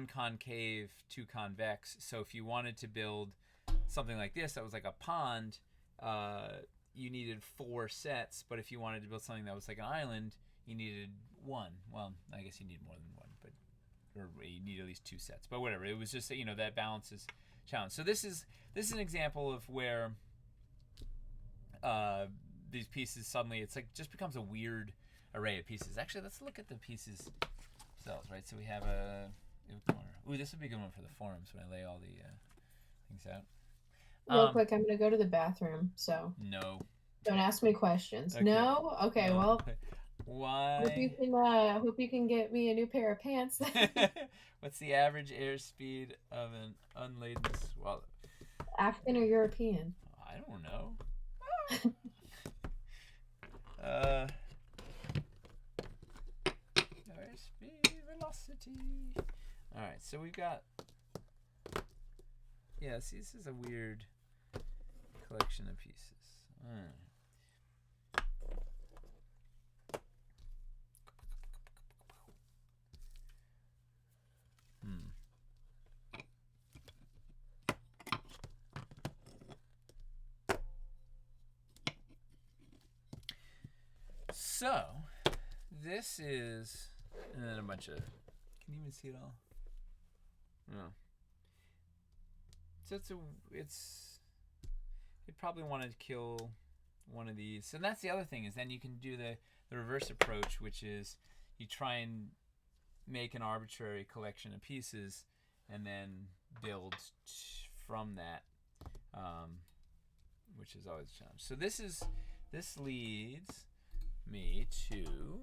concave, two convex. So if you wanted to build something like this that was like a pond, you needed 4 sets. But if you wanted to build something that was like an island, you needed one. Well, I guess you need more than one, but or you need at least 2 sets. But whatever. It was just that balance is challenge. So this is an example of where these pieces suddenly it's like just becomes a weird array of pieces. Actually, let's look at the pieces themselves, right? So we have a corner. Ooh, this would be a good one for the forums when I lay all the things out. Real quick, I'm gonna go to the bathroom, so No. don't ask me questions. Okay. No? Okay, No. well, Why? hope you can get me a new pair of pants. What's the average airspeed of an unladen swallow? African or European? I don't know. Airspeed, velocity. All right, so we've got. Yeah, see, this is a weird collection of pieces. All right. So, this is, and then a bunch of. Can you even see it all? No. So you'd probably want to kill one of these. And that's the other thing is then you can do the reverse approach, which is you try and make an arbitrary collection of pieces and then build from that, which is always a challenge. So this leads me to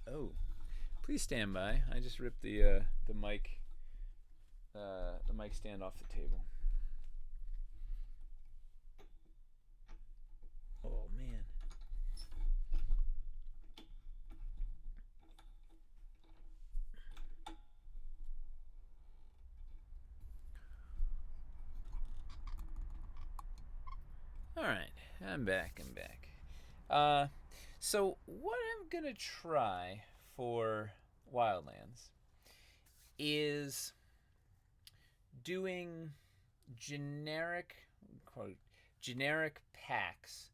Oh, please stand by. I just ripped the mic stand off the table. Oh man. All right, I'm back. I'm back. Uh, so what I'm gonna try for Wildlands is doing generic quote generic packs,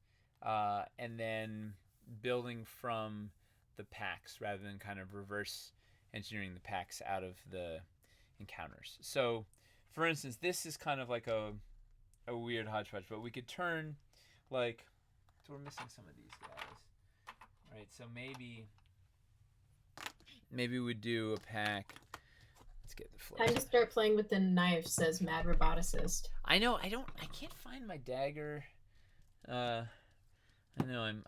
and then building from the packs rather than kind of reverse engineering the packs out of the encounters. So, for instance, this is kind of like a weird hodgepodge, but we could turn like so we're missing some of these guys, right? So maybe we'd do a pack. Let's get the floor. Time to start playing with the knife, says Mad Roboticist. I know. I can't find my dagger. Uh, I know. I'm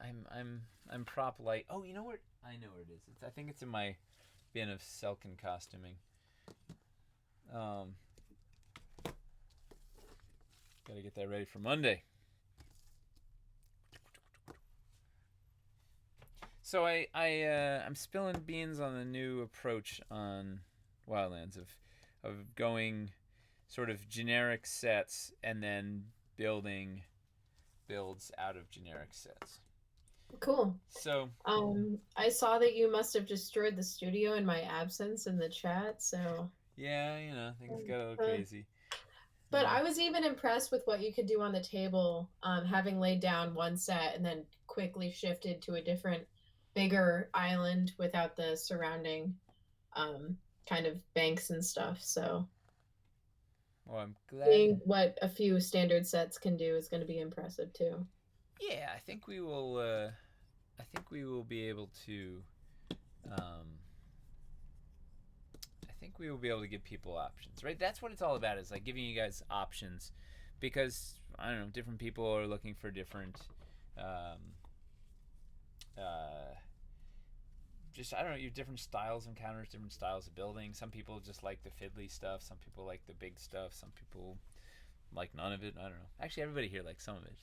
prop light. Oh, you know where? I know where it is. I think it's in my bin of Selkin costuming. Gotta get that ready for Monday. So I'm spilling beans on the new approach on Wildlands of going sort of generic sets and then building builds out of generic sets. Cool. So I saw that you must have destroyed the studio in my absence in the chat, so yeah, things got a little crazy. But I was even impressed with what you could do on the table, having laid down one set and then quickly shifted to a different, bigger island without the surrounding kind of banks and stuff. So, well, I'm glad. seeing what a few standard sets can do is going to be impressive too. Yeah, I think we will. I think we will be able to. I think we will be able to give people options, right? That's what it's all about, is like giving you guys options, because I don't know, different people are looking for different, just I don't know, you have different styles of encounters, different styles of building. Some people just like the fiddly stuff. Some people like the big stuff. Some people like none of it. I don't know. Actually, everybody here likes some of it.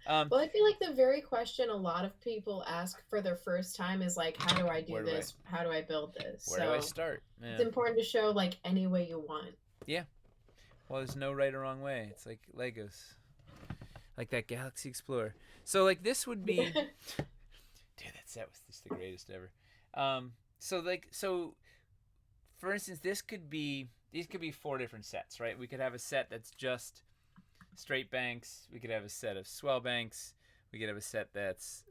Well, I feel like the very question a lot of people ask for their first time is like, how do I do this? How do I build this? Where do I start? Yeah. It's important to show like any way you want. Yeah. Well, there's no right or wrong way. It's like Legos. Like that Galaxy Explorer. So like this would be dude, that set was just the greatest ever. So for instance, these could be 4 different sets, right? We could have a set that's just straight banks. We could have a set of swell banks. We could have a set that's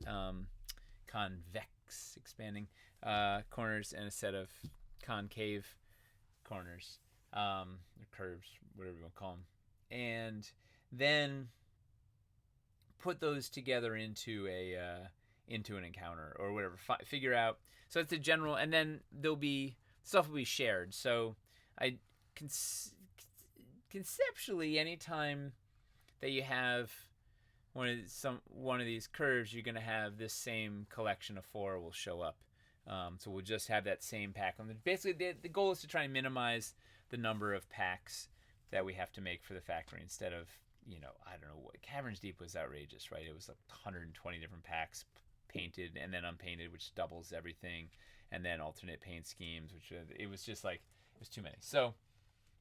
convex, expanding corners, and a set of concave corners, or curves, whatever you want to call them. And then put those together into an encounter or whatever. Figure out. So it's a general, and then there'll be stuff will be shared. So I conceptually, anytime that you have one of these curves, you're gonna have this same collection of 4 will show up. So we'll just have that same pack. Basically, the goal is to try and minimize the number of packs that we have to make for the factory, instead of, I don't know, Caverns Deep was outrageous, right? It was like 120 different packs, painted and then unpainted, which doubles everything, and then alternate paint schemes, which it was just like, it was too many. So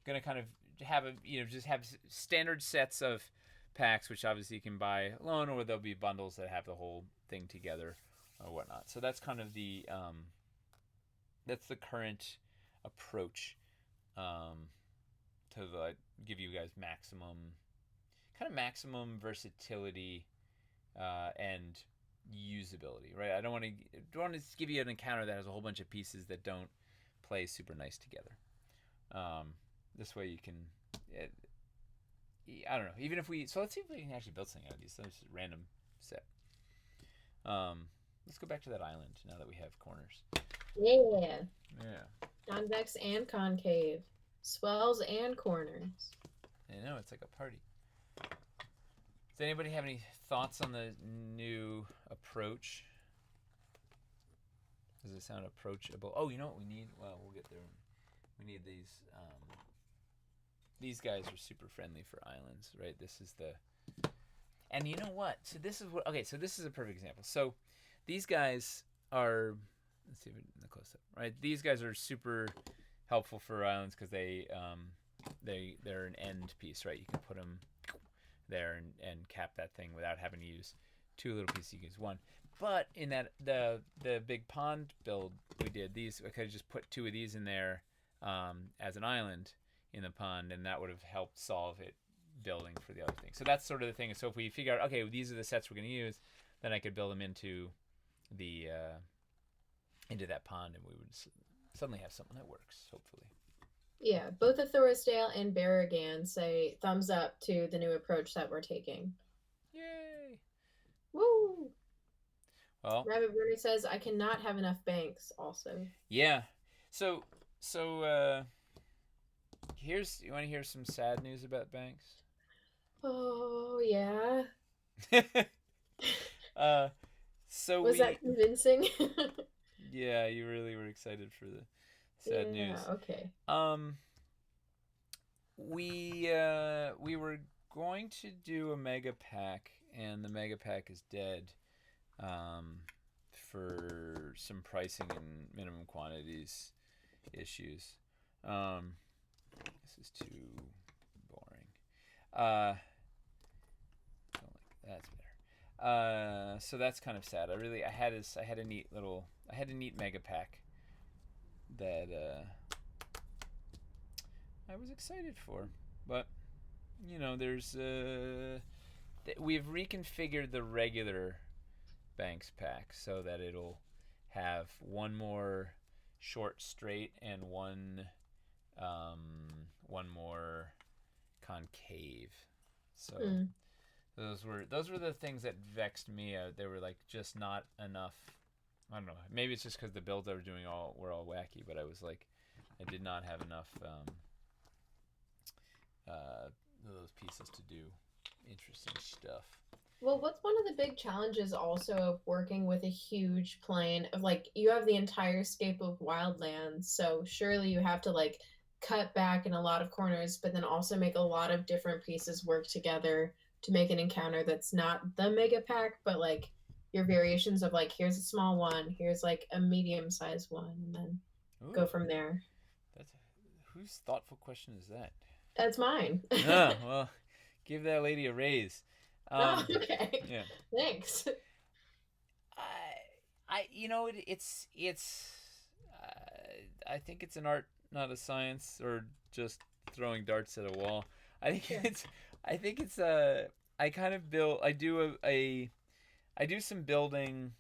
gonna kind of have just have standard sets of packs, which obviously you can buy alone, or there'll be bundles that have the whole thing together or whatnot. So that's kind of that's the current approach, to give you guys maximum versatility and usability, right? I don't want to give you an encounter that has a whole bunch of pieces that don't play super nice together. This way you can, I don't know, even if let's see if we can actually build something out of these. So it's just a random set. Let's go back to that island now that we have corners. Yeah. Convex and concave. Swells and corners. I know, it's like a party. Does anybody have any thoughts on the new approach? Does it sound approachable? Oh, you know what we need? Well, we'll get there. We need these. These guys are super friendly for islands, right? This is the. And you know what? So this is what. Okay, so this is a perfect example. So these guys are. Let's see if it in the close up. Right, these guys are super helpful for islands because they're an end piece, right? You can put them there and cap that thing without having to use two little pieces. You can use one. But in that the big pond build we did, these I could have just put two of these in there as an island in the pond, and that would have helped solve it building for the other thing. So that's sort of the thing. So if we figure out, okay, these are the sets we're going to use, then I could build them into the into that pond, and we would suddenly have something that works. Hopefully. Yeah, both the Thorisdale and Barragan say thumbs up to the new approach that we're taking. Yay! Woo! Well, Rabbit Burger says I cannot have enough banks. Also, yeah. So here's you want to hear some sad news about banks? oh yeah, uh, so was that we convincing? yeah, you really were excited for the sad Yeah. news. Okay. Um, we were going to do a mega pack, and the mega pack is dead. Um, for some pricing and minimum quantities issues. This is too boring. Don't like that's better. So that's kind of sad. I had a neat mega pack that I was excited for, but you know, we've reconfigured the regular Banks pack so that it'll have one more short straight and one more concave. So Mm. those were the things that vexed me. They were like just not enough. I don't know. Maybe it's just because the builds I was doing were all wacky, but I was like, I did not have enough those pieces to do interesting stuff. Well, what's one of the big challenges also of working with a huge plane of like you have the entire scape of wildlands, so surely you have to like cut back in a lot of corners, but then also make a lot of different pieces work together to make an encounter that's not the mega pack, but like your variations of like here's a small one, here's like a medium sized one, and then go Ooh, from there. that's whose thoughtful question is that? That's mine. Ah, well, give that lady a raise. Oh, Um, okay. yeah. Thanks. I, you know, I think it's an art, not a science, or just throwing darts at a wall. I think Sure. I think it's I kind of build, I do some building.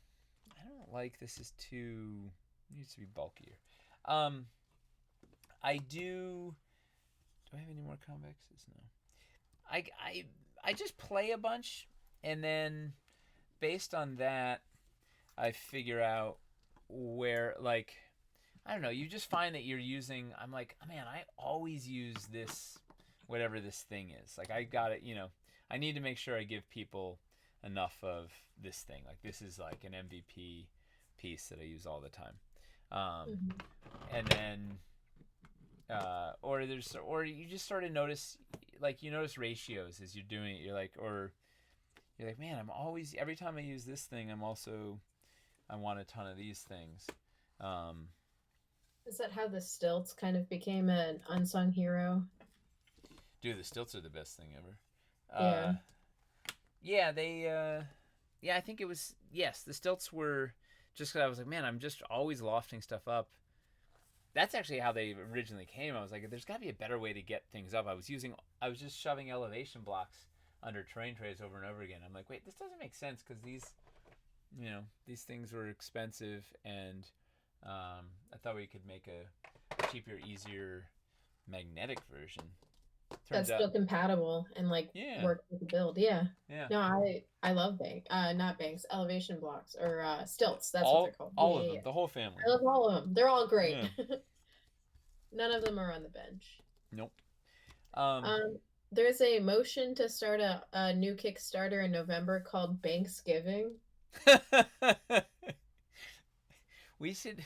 I don't like this is too, needs to be bulkier. Um, I do, do I have any more convexes? No. I, I, I just play a bunch, and then based on that, I figure out where, like, I don't know, you just find that you're using, I'm like, oh, man, I always use this, whatever this thing is. Like, I got it, you know, I need to make sure I give people enough of this thing. Like, this is like an MVP piece that I use all the time. Um, Mhm. and then, or you just sort of notice, like, you notice ratios as you're doing it. You're like, man, I'm always, every time I use this thing, I want a ton of these things. Um, Is that how the stilts kind of became an unsung hero? Dude, the stilts are the best thing ever. Yeah. Yeah, yeah, I think it was, yes, the stilts were just because I was like, man, I'm just always lofting stuff up. That's actually how they originally came. I was like, there's got to be a better way to get things up. I was just shoving elevation blocks under terrain trays over and over again. I'm like, wait, this doesn't make sense because these things were expensive, and I thought we could make a cheaper, easier magnetic version. Turns That's out, still compatible and like yeah, work with the build. Yeah. yeah, No, I love not banks, elevation blocks or stilts. That's what they're all called. all Yeah, of yeah, them, yeah. the whole family. I love all of them. They're all great. Yeah, None of them are on the bench. nope. Um, Um, there's a motion to start a new Kickstarter in November called Banksgiving. We should.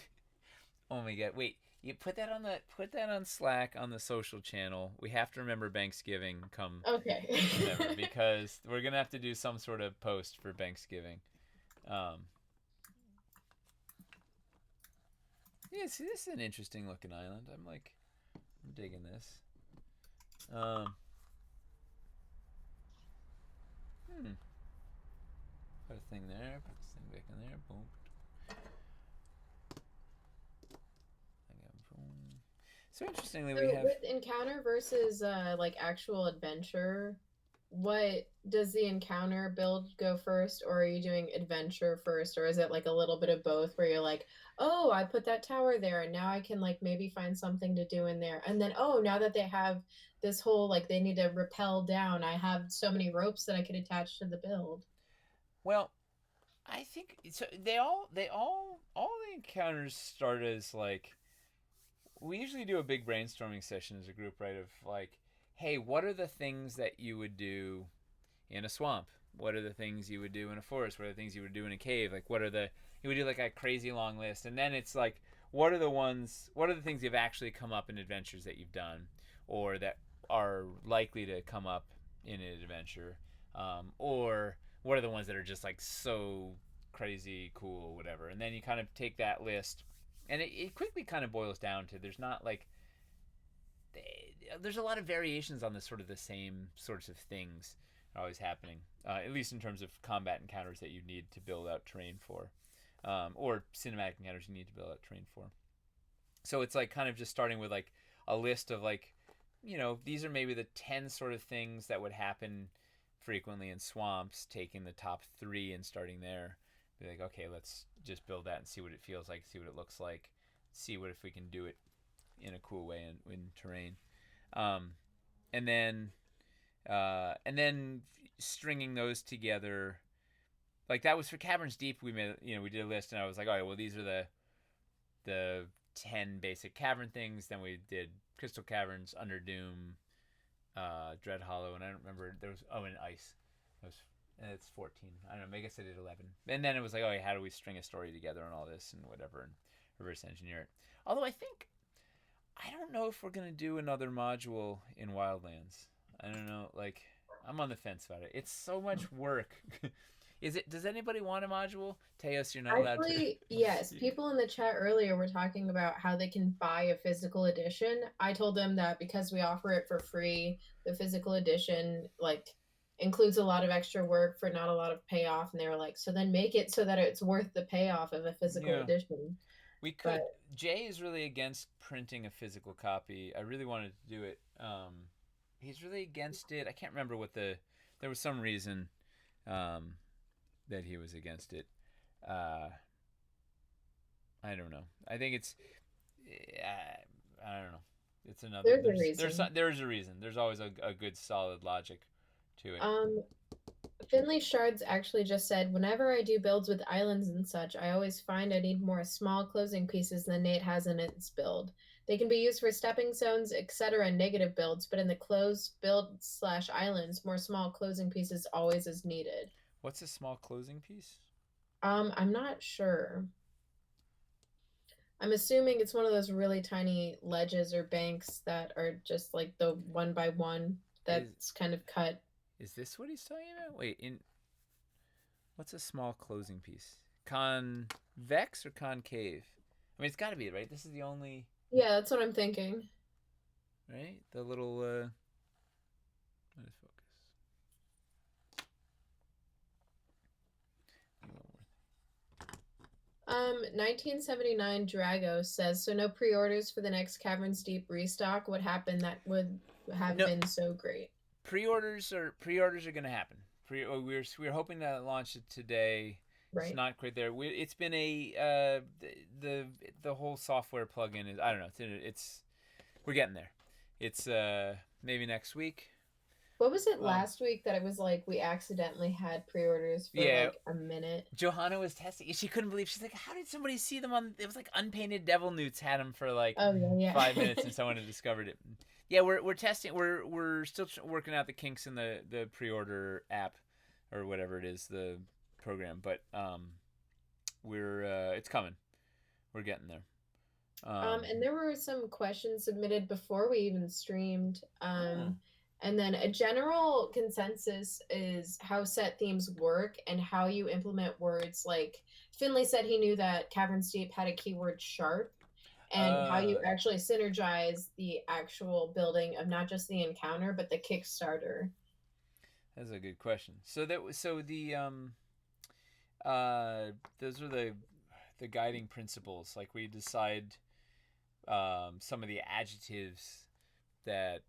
Oh my god! Wait, you put that on Slack on the social channel. We have to remember Thanksgiving come December Okay. because we're gonna have to do some sort of post for Thanksgiving. Um, yeah, see, this is an interesting looking island. I'm digging this. Um, hmm. Put a thing there. Put this thing back in there. Boom. Boom. So interestingly, we So have. with encounter versus like actual adventure, what does the encounter build go first, or are you doing adventure first, or is it like a little bit of both where you're like, oh, I put that tower there and now I can like maybe find something to do in there. And then oh, now that they have this whole like they need to rappel down, I have so many ropes that I could attach to the build. Well, I think so. All the encounters start as like we usually do a big brainstorming session as a group, right? Of like, hey, what are the things that you would do in a swamp? What are the things you would do in a forest? What are the things you would do in a cave? Like, what are the you would do like a crazy long list, and then it's like, what are the ones? What are the things that have actually come up in adventures that you've done, or that are likely to come up in an adventure, or what are the ones that are just like so crazy cool, whatever? And then you kind of take that list, and it quickly kind of boils down to there's not like there's a lot of variations on this sort of the same sorts of things always happening, at least in terms of combat encounters that you need to build out terrain for, or cinematic encounters you need to build out terrain for. So it's like kind of just starting with like a list of like, these are maybe the 10 sort of things that would happen frequently in swamps, taking the top three and starting there. Be like, okay, let's just build that and see what it feels like, see what it looks like, see what if we can do it in a cool way in terrain. Um, and then stringing those together, like that was for Caverns Deep. We did a list, and I was like, all right, well, these are the 10 basic cavern things. Then we did Crystal Caverns, Underdoom, Dread Hollow, and I don't remember there was and Ice. It was it's 14. I don't know. I guess I did 11. And then it was like, oh, how do we string a story together and all this and whatever and reverse engineer it? Although I don't know if we're gonna do another module in Wildlands. I don't know. Like, I'm on the fence about it. It's so much work. Is it? Does anybody want a module? Teos, you're not allowed to. Actually, yes. People in the chat earlier were talking about how they can buy a physical edition. I told them that because we offer it for free, the physical edition like includes a lot of extra work for not a lot of payoff. And they were like, so then make it so that it's worth the payoff of a physical Yeah, edition. we But could. Jay is really against printing a physical copy. I really wanted to do it. He's really against it. I can't remember what There was some reason um, that he was against it. Uh, I don't know. I think it's. I don't know. It's another. there's a reason. There's a reason. There's always a good solid logic to it. Um, Finley Shards actually just said, whenever I do builds with islands and such, I always find I need more small closing pieces than Nate has in its build. They can be used for stepping stones, etc., and negative builds, but in the closed build slash islands, more small closing pieces always is needed. What's a small closing piece? I'm not sure. I'm assuming it's one of those really tiny ledges or banks that are just like the one by one Is that's kind of cut. is this what he's talking about? Wait, in what's a small closing piece? Convex or concave? I mean, it's got to be right. This is the only Yeah, that's what I'm thinking. right. The little. Let us focus. 1979 Drago says, so no pre-orders for the next Caverns Deep restock. What happened that would have No, been so great? pre-orders are going to happen. We're hoping to launch it today. It's Right. not quite there. It's been a the whole software plugin is I don't know. It's we're getting there. It's maybe next week. What was it Um, last week that it was like we accidentally had pre-orders for yeah, like a minute? Johanna was testing. She couldn't believe. She's like, "How did somebody see them on?" It was like unpainted devil newts had them for like Oh yeah, 5 minutes, yeah. and someone had discovered it. Yeah, we're testing. We're still working out the kinks in the pre-order app or whatever it is, the program. But we're it's coming. we're getting there. And there were some questions submitted before we even streamed. Oh, And then a general consensus is how set themes work and how you implement words. Like Finley said he knew that Caverns Deep had a keyword sharp, and how you uh, actually synergize the actual building of not just the encounter, but the Kickstarter. that's a good question. So the those are the guiding principles. Like we decide some of the adjectives that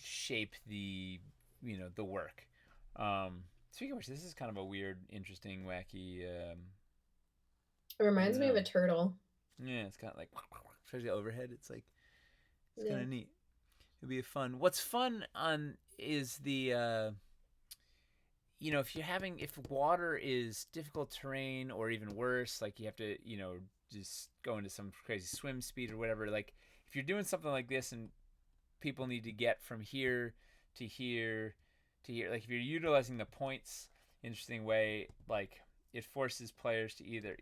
shape the the work. Speaking of which, this is kind of a weird, interesting, wacky. It I reminds don't me of know. a turtle. Yeah, it's kind of like especially overhead. It's like it's kind Yeah. of neat. It'd be fun. What's fun on is the if you're having if water is difficult terrain or even worse, like you have to just go into some crazy swim speed or whatever. Like if you're doing something like this and people need to get from here to here to here. Like if you're utilizing the points interesting way, like it forces players to either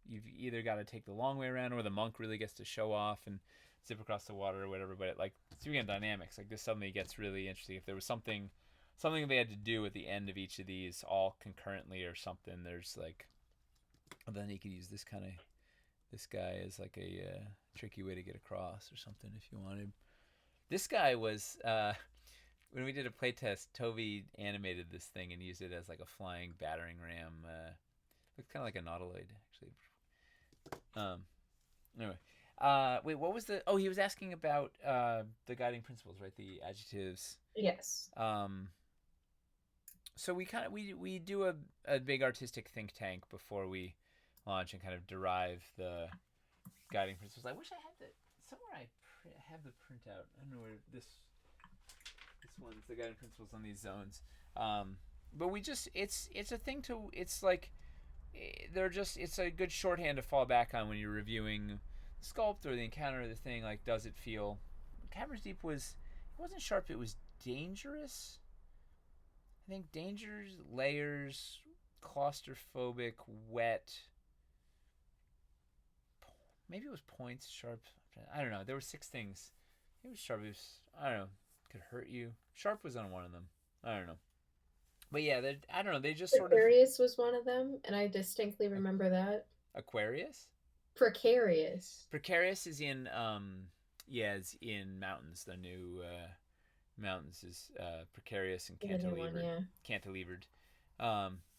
you've either got to take the long way around or the monk really gets to show off and zip across the water or whatever. But like speaking of dynamics, like this suddenly gets really interesting. If there was something they had to do at the end of each of these all concurrently or something, there's like then you could use this guy as like a tricky way to get across or something if you wanted. This guy was when we did a playtest. Toby animated this thing and used it as like a flying battering ram. Looked kind of like a nautiloid actually. Um, anyway, wait, what was the? Oh, he was asking about the guiding principles, right? The adjectives. Yes. Um, so we do a big artistic think tank before we launch and kind of derive the guiding principles. I wish I had the somewhere have the printout. I don't know where this one's the guiding principles on these zones. But we just it's a thing to it's like they're just it's a good shorthand to fall back on when you're reviewing the sculpt or the encounter or the thing. Like, does it feel? Caverns Deep was it wasn't sharp. It was dangerous. I think dangers, layers, claustrophobic, wet. Maybe it was points, sharp. I don't know. There were six things. It was sharp. It was, I don't know. Could hurt you. Sharp was on one of them. I don't know. But yeah, I don't know. They just sort of Precarious was one of them, and I distinctly remember that. Aquarius. Precarious. Precarious is in yeah, it's in mountains. The new mountains is precarious and The new one, yeah. cantilevered.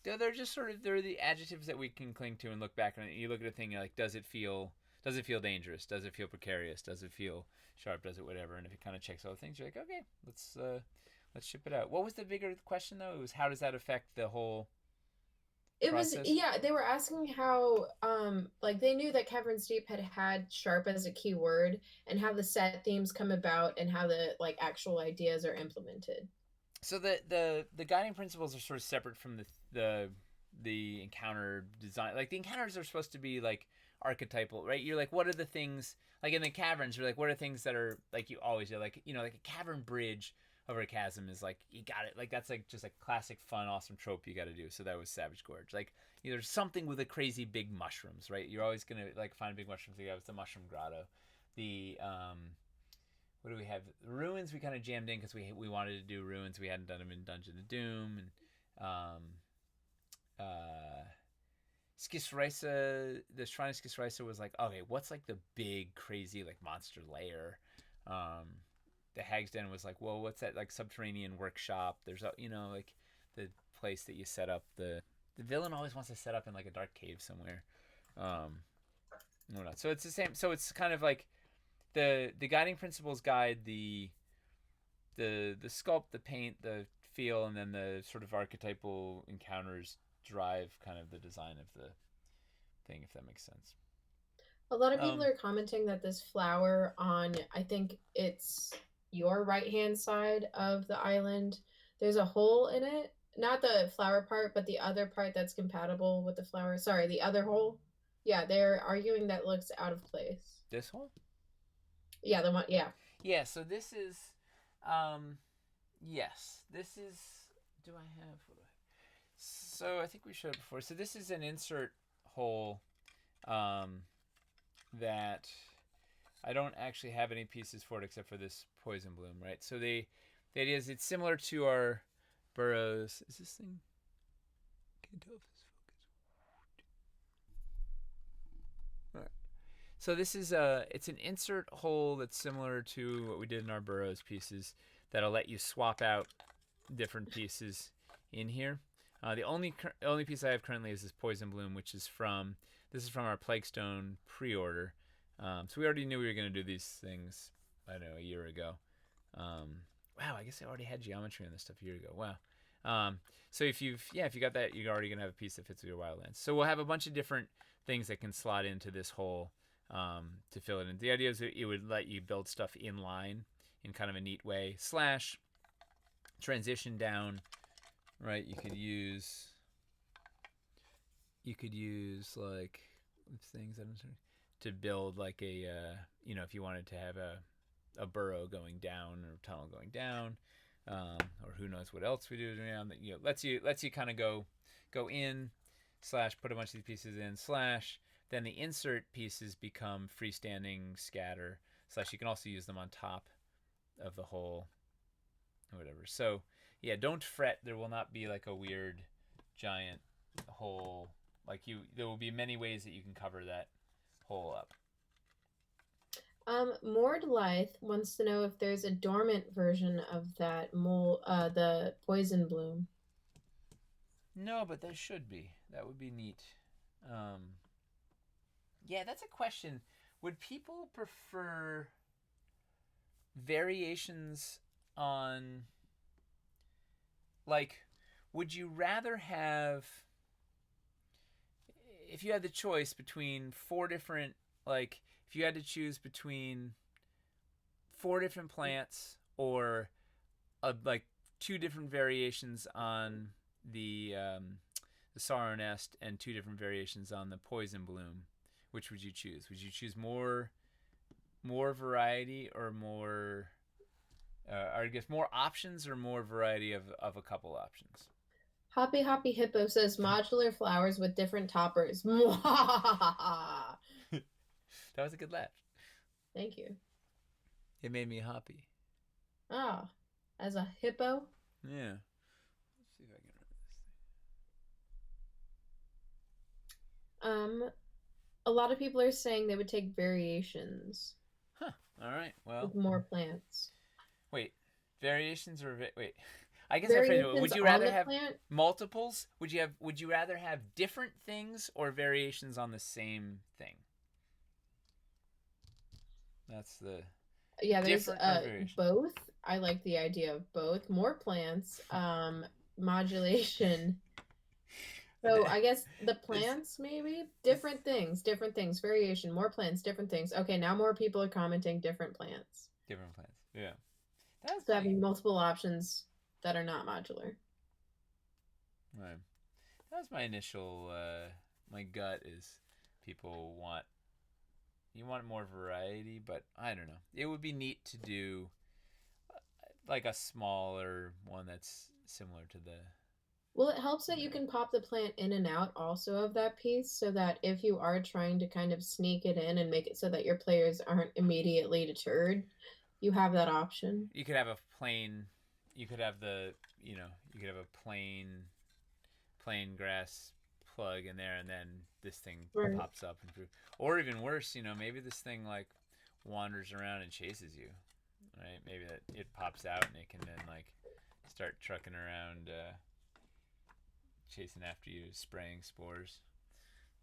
They're just sort of they're the adjectives that we can cling to and look back on. You look at a thing, you're like, does it feel dangerous? Does it feel precarious? Does it feel sharp? Does it whatever? And if it kind of checks all the things, you're like, okay, let's ship it out. What was the bigger question though? It was how does that affect the whole It was, process? yeah, they were asking how like they knew that Caverns Deep had sharp as a key word, and how the set themes come about and how the like actual ideas are implemented. So the guiding principles are sort of separate from the encounter design. Like the encounters are supposed to be like archetypal, right? You're like, what are the things like in the caverns? You're like, what are things that are like you always do? Like like a cavern bridge over a chasm is like you got it. Like that's like just like classic fun, awesome trope you got to do. So that was Savage Gorge. Like there's something with the crazy big mushrooms, right? You're always gonna like find big mushrooms. You have the mushroom grotto, the what do we have? Ruins we kind of jammed in because we wanted to do ruins. We hadn't done them in Dungeon of Doom and uh, Skisrisa. The Shrine of Skisrisa was like, okay, what's like the big crazy like monster lair? The Hag's Den was like, well, what's that like subterranean workshop? There's a like the place that you set up the villain always wants to set up in like a dark cave somewhere. Um, whatnot. So it's the same. So it's kind of like the guiding principles guide the sculpt, the paint, the feel, and then the sort of archetypal encounters drive kind of the design of the thing, if that makes sense. A lot of people Um, are commenting that this flower on, I think it's your right hand side of the island, there's a hole in it. Not the flower part, but the other part that's compatible with the flower. Sorry, the other hole. Yeah, they're arguing that looks out of place. this one, Yeah, the one, yeah. yeah. So this is, um, yes, this is. Do I have? What do I? So I think we showed it before. So this is an insert hole. Um, that I don't actually have any pieces for it except for this poison bloom, right? So the idea is it's similar to our burrows. Is this thing? Can't tell if it's focused. All right. So this is it's an insert hole that's similar to what we did in our burrows pieces that'll let you swap out different pieces in here. The only piece I have currently is this poison bloom, which is from our Plaguestone pre-order. So we already knew we were going to do these things. I don't know, a year ago. Wow, I guess I already had geometry on this stuff a year ago. Wow. So if you got that, you're already gonna have a piece that fits with your wildlands. So we'll have a bunch of different things that can slot into this hole to fill it in. The idea is that it would let you build stuff in line in kind of a neat way. Slash transition down, right? You could use like things to build like a if you wanted to have a burrow going down or a tunnel going down, or who knows what else we do around that lets you kind of go in slash put a bunch of these pieces in slash then the insert pieces become freestanding scatter slash you can also use them on top of the hole or whatever. So yeah, don't fret. There will not be like a weird giant hole. Like there will be many ways that you can cover that hole up. Mord Life wants to know if there's a dormant version of that the poison bloom. No, but there should be. That would be neat. Yeah, that's a question. Would people prefer variations on, like, would you rather have, if you had the choice between four different, like, if you had to choose between four different plants or like two different variations on the sorrow nest and two different variations on the poison bloom, which would you choose? Would you choose more variety or more, or I guess more options or more variety of a couple options? Hoppy Hoppy Hippo says modular flowers with different toppers. That was a good laugh. Thank you. It made me happy. Ah, as a hippo? Yeah. Let's see if I can remember this thing. A lot of people are saying they would take variations. Huh. All right. Well. With more plants. Wait. Variations or wait. I guess I phrased it. Variations Would you on rather the have plant? multiples? Would you rather have different things or variations on the same thing? That's the Yeah, there's variation. both. I like the idea of both. More plants, modulation. So I guess the plants maybe different things, variation, more plants, different things. Okay, now more people are commenting different plants. Different plants. Yeah. That's So having multiple options that are not modular. Right. That was my initial my gut is people want more variety, but I don't know. It would be neat to do like a smaller one that's similar to the. Well, it helps that you can pop the plant in and out also of that piece so that if you are trying to kind of sneak it in and make it so that your players aren't immediately deterred, you have that option. You could have a plain, you could have a plain grass plug in there and then this thing pops up. Or even worse, maybe this thing like wanders around and chases you, right? Maybe that it pops out and it can then like start trucking around chasing after you, spraying spores.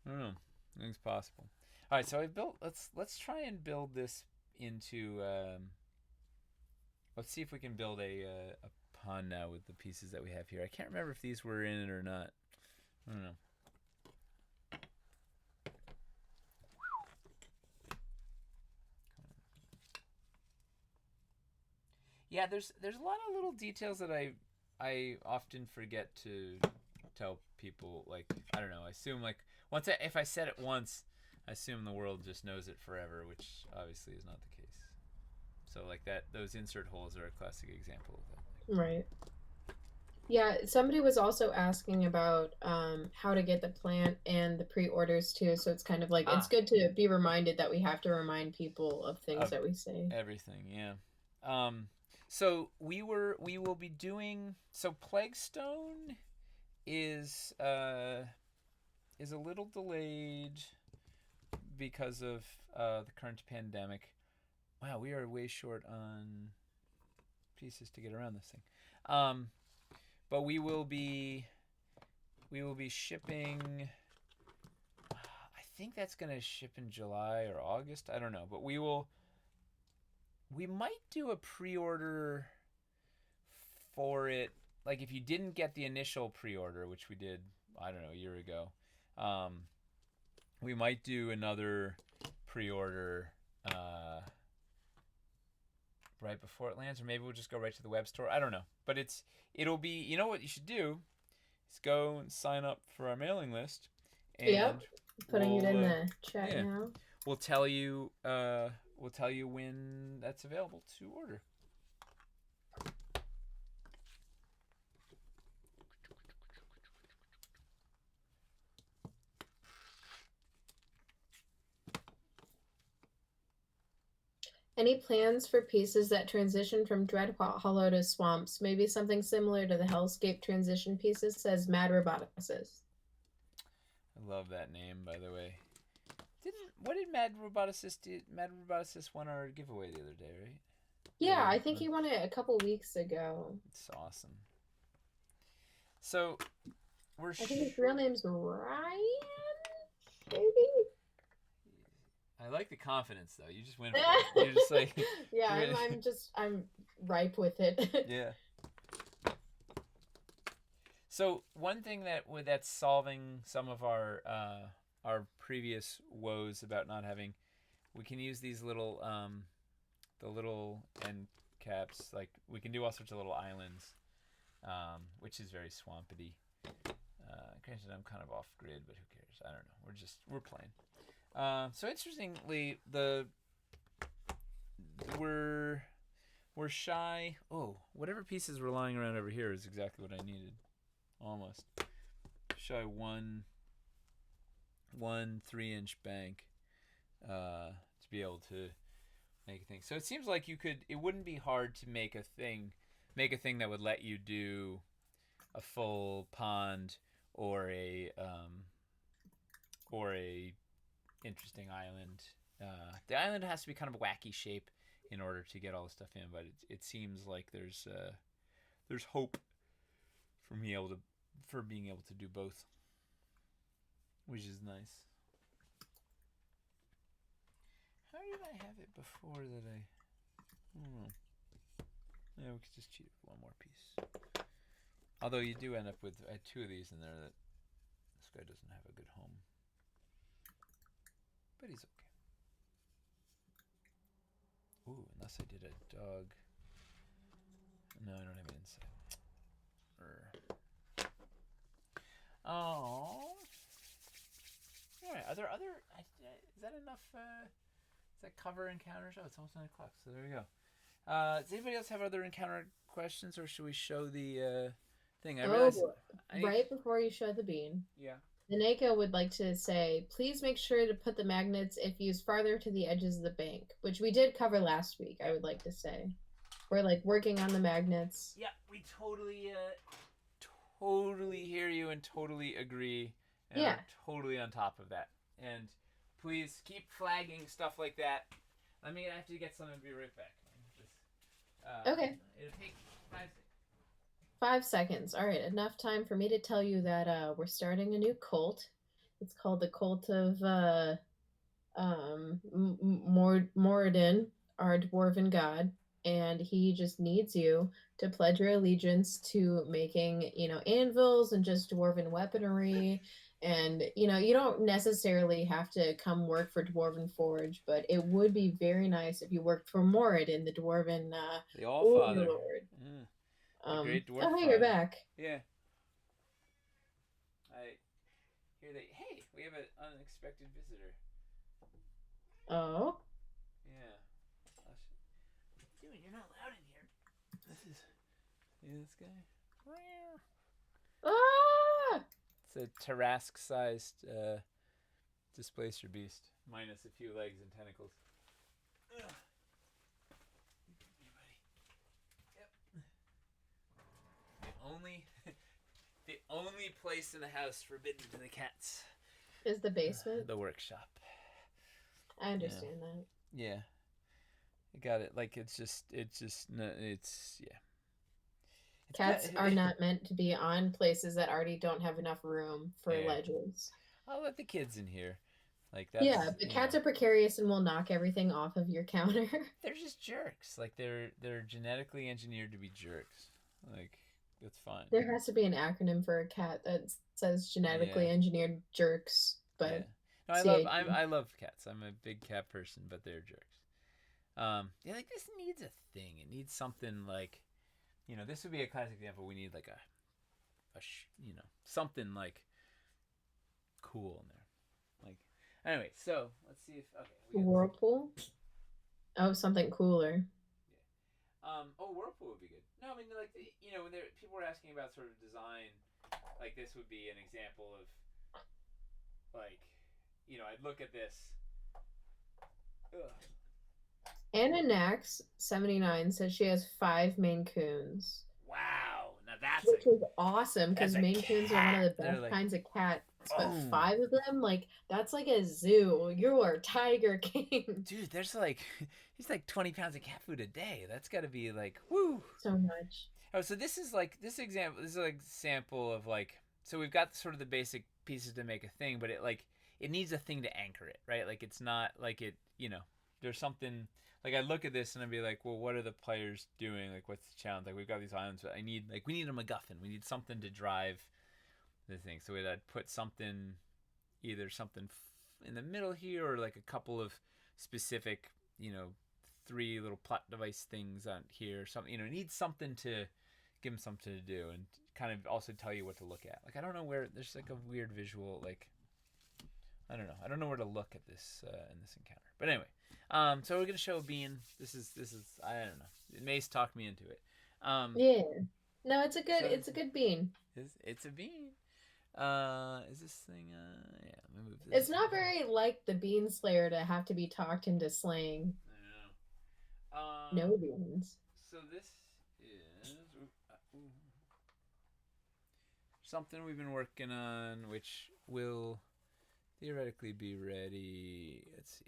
I don't know. Anything's possible. All right, so I built. Let's try and build this into. Let's see if we can build a pond now with the pieces that we have here. I can't remember if these were in it or not. I don't know. Yeah, there's a lot of little details that I often forget to tell people. Like, I don't know. I assume like if I said it once, I assume the world just knows it forever, which obviously is not the case. So like those insert holes are a classic example of that. Right. Yeah, somebody was also asking about how to get the plant and the pre-orders too. So it's kind of like it's Ah, good to be reminded that we have to remind people of things of that we say. everything, yeah. Um, so we will be doing so Plaguestone is a little delayed because of the current pandemic. Wow, we are way short on pieces to get around this thing. Um, but we will be shipping. I think that's gonna ship in July or August. I don't know, but we might do a pre-order for it. Like if you didn't get the initial pre-order, which we did, I don't know, a year ago, um, we might do another pre-order right before it lands, or maybe we'll just go right to the web store. I don't know, but it'll be. You know what you should do is go and sign up for our mailing list, Yep. and Putting it in we'll the chat yeah now. we'll tell you when that's available to order. Any plans for pieces that transition from Dreadhot Hollow to Swamps? Maybe something similar to the Hellscape transition pieces, says Mad Roboticist. I love that name, by the way. Didn't what did Mad Roboticist do? Mad Roboticist won our giveaway the other day, right? The Yeah, other I think he won it a couple weeks ago. it's awesome. So we're I think his real name's Ryan, maybe? I like the confidence though. You just went for it. You're just like Yeah, you're I'm ripe with it. yeah. So one thing that's solving some of our previous woes about not having, we can use these little the little end caps. Like we can do all sorts of little islands, which is very swampity. Granted, I'm kind of off grid, but who cares? I don't know. We're playing. So interestingly, we're we're shy. Oh, whatever pieces were lying around over here is exactly what I needed. Almost shy one 3-inch bank to be able to make a thing. So it seems like you could. It wouldn't be hard to make a thing that would let you do a full pond or a interesting island. The island has to be kind of a wacky shape in order to get all the stuff in, but it seems like there's hope for being able to do both, which is nice. How did I have it before that I don't know. Yeah, we could just cheat with one more piece. Although you do end up with two of these in there that this guy doesn't have a good home, but he's okay. Ooh, unless I did a dog. No, I don't have an inside. Oh. All right. Are there other? Is that enough? Is that cover encounters? Oh, it's almost 9 o'clock. So there we go. Does anybody else have other encounter questions, or should we show the thing? I realize. Oh, I right before you show the bean. yeah. Naneko would like to say, please make sure to put the magnets if used farther to the edges of the bank, which we did cover last week, I Yep. would like to say. We're like working on the magnets. Yeah, we totally hear you and totally agree and Yeah. are totally on top of that. And please keep flagging stuff like that. I mean, I have to get some and be right back. Just, Okay. it'll take 5 seconds. 5 seconds. All right, enough time for me to tell you that we're starting a new cult. It's called the Cult of Moradin, our dwarven god, and he just needs you to pledge your allegiance to making, anvils and just dwarven weaponry. And, you don't necessarily have to come work for Dwarven Forge, but it would be very nice if you worked for Moradin, the dwarven The All Father. overlord. Mm, the Great Dwarf Oh, hey, you're Father. back. Yeah. I hear that. Hey, we have an unexpected visitor. Oh. Yeah. Dude, you're not allowed in here. This is. See this guy? Ah! It's a Tarrasque-sized displacer beast, minus a few legs and tentacles. Ugh. Yep. The only, the only place in the house forbidden to the cats, Is the basement? the workshop. I Yeah, understand that. yeah. I got it. Like it's yeah. It's Cats kind are not meant to be on places that already don't have enough room for yeah. ledges. I'll let the kids in here. Like Yeah, that's but cats are precarious and will knock everything off of your counter. they're just jerks. Like they're genetically engineered to be jerks. Like that's fine. There has to be an acronym for a cat that says genetically Yeah, engineered jerks, yeah. but No, CH. I love cats. I'm a big cat person, but they're jerks. Yeah, like this needs a thing. It needs something like, this would be a classic example. We need like something like cool in there. Like, anyway, so let's see if okay, we got this. Whirlpool? Oh, something cooler. Yeah. Oh, Whirlpool would be good. No, I mean like when people were asking about sort of design, like this would be an example of like, I'd look at this. Ugh. Anna Nax 79 says she has 5 Maine Coons, Wow, now that's a which is awesome that's because a Maine Coons are one of cat. the They're best like kinds of cats. But boom, 5 of them, like that's like a zoo. You are Tiger King. dude. There's like he's like 20 pounds of cat food a day. That's got to be like woo. So much. Oh, so this is like this example. This is like sample of like so we've got sort of the basic pieces to make a thing, but it needs a thing to anchor it, right? Like it's not like there's something like I look at this and I'd be like, well, what are the players doing? Like, what's the challenge? Like, we've got these islands, but we need a MacGuffin. We need something to drive the thing. So I'd put something, either something in the middle here or like a couple of specific, 3 little plot device things on here. Something, it needs something to give them something to do and kind of also tell you what to look at. Like, I don't know where there's like a weird visual, like, I don't know. I don't know where to look at this in this encounter. But anyway, so we're gonna show a bean. This is I don't know. Mace talked me into it. Um, Yeah. No, so it's a good bean. it's a bean. Is this thing? Yeah. Let me move It's this. not very like the Bean Slayer to have to be talked into slaying I don't know. no beans. So this is something we've been working on, which will theoretically be ready. Let's see.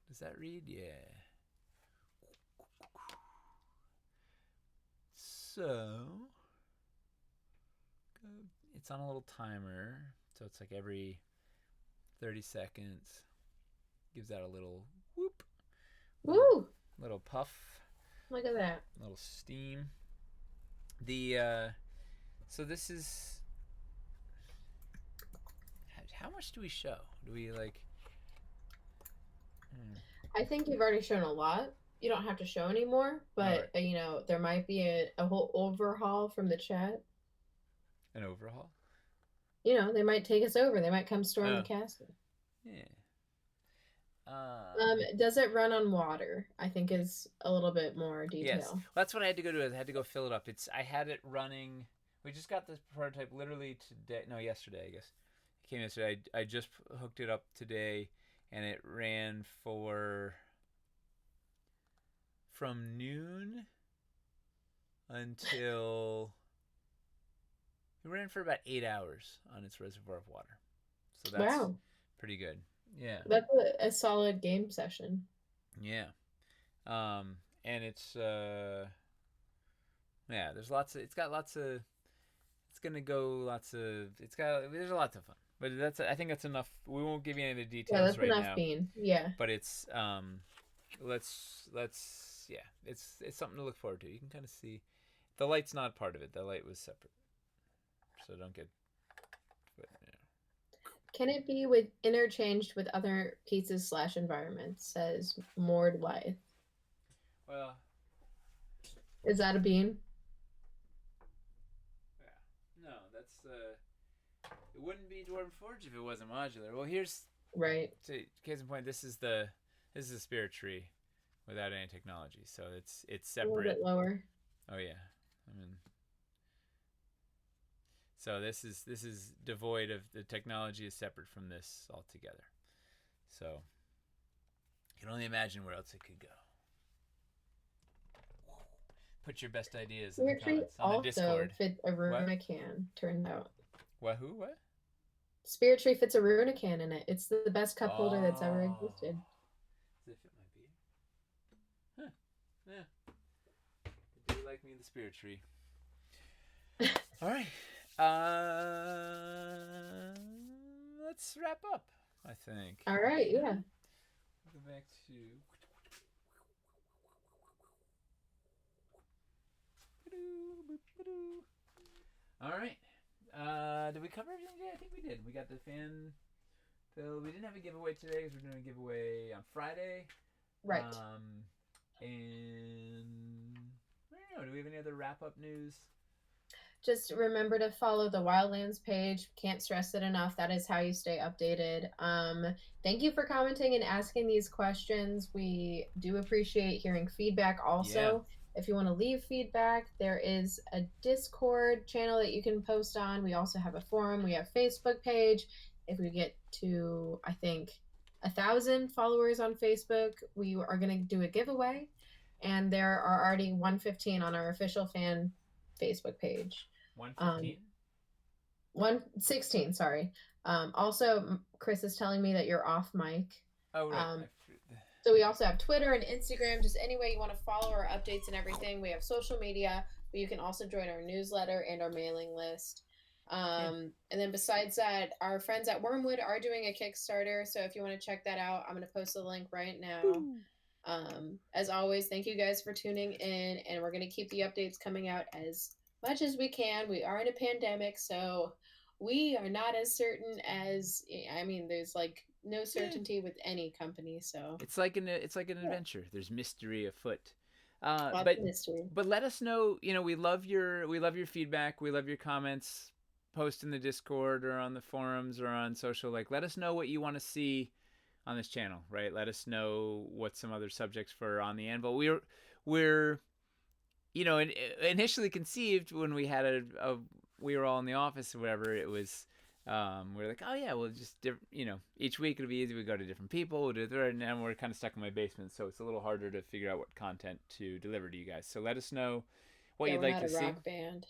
Does that read? Yeah. So it's on a little timer, so it's like every 30 seconds. Gives out a little whoop, little Woo! little puff, Look at that. little steam. The so this is how much do we show? Do we like? I think you've already shown a lot. You don't have to show anymore, All right, but there might be a whole overhaul from the chat. an overhaul. They might take us over. They might come storm the Oh castle. yeah. Does it run on water? I think is a little bit more Yes, detail. well, that's what I had to go do. I had to go fill it up. I had it running. We just got this prototype literally today. No, yesterday I guess. It came yesterday. I just hooked it up today, and it ran from noon until it ran for about 8 hours on its reservoir of water. So that's Wow, pretty good. Yeah, that's a solid game session. yeah. And it's yeah. There's lots of. It's got lots of. It's gonna go lots of. It's got. There's a lot of fun. But I think that's enough. We won't give you any of the Yeah, details that's right enough now. bean. Yeah. But it's let's yeah. It's something to look forward to. You can kind of see. The light's not part of it. The light was separate. So don't get. But, Can it be with interchanged with other pieces slash environments? Says Mord Wythe. Well, Is that a bean? yeah. No, that's it wouldn't be Dwarven Forge if it wasn't modular. Well, here's Right. to case in point. This is the spirit tree. without any technology. So it's A little separate. bit lower. Oh yeah, I mean, so this is devoid of the technology is separate from this altogether. So you can only imagine where else it could go. Put your best ideas in the Spirit Tree comments on the also Discord. fits a What? runa can, turns out. What? Who? What? Spirit Tree fits a runa can in it. It's the best cup holder that's ever Oh, existed. as if it might be. Huh. Yeah. Do you like me in the spirit tree? All right. Let's wrap up. I think. All right, Yeah. yeah. Go back to. All right. Did we cover everything today? I think we did. We got the fan fill. We didn't have a giveaway today because we're doing a giveaway on Friday. Right. And I don't know. Do we have any other wrap up news? Just remember to follow the Wildlands page. Can't stress it enough. That is how you stay updated. Thank you for commenting and asking these questions. We do appreciate hearing feedback Yeah. also. If you want to leave feedback, there is a Discord channel that you can post on. We also have a forum. We have a Facebook page. If we get to, I think, 1,000 followers on Facebook, we are going to do a giveaway. And there are already 115 on our official fan Facebook page. 115? 116, sorry. Also, Chris is telling me that you're off mic. Oh, right. So we also have Twitter and Instagram, just any way you want to follow our updates and everything. We have social media, but you can also join our newsletter and our mailing list. And then besides that, our friends at Wormwood are doing a Kickstarter. So if you want to check that out, I'm going to post the link right now. As always, thank you guys for tuning in, and we're going to keep the updates coming out as much as we can. We are in a pandemic, so we are not as certain as, I mean, there's like no certainty with any company, so it's like an adventure. There's mystery afoot. lots But of mystery. let us know. We love your feedback. We love your comments. Post in the Discord or on the forums or on social. Like, let us know what you want to see on this channel. Right. Let us know what some other subjects for on the Anvil. We're initially conceived when we had we were all in the office or whatever. It was we are like, oh yeah, we'll just each week it'll be easy. We go to different people. We'll do it, and now we're kind of stuck in my basement, so it's a little harder to figure out what content to deliver to you guys. So let us know what Yeah, you'd we're like not to a see. rock band,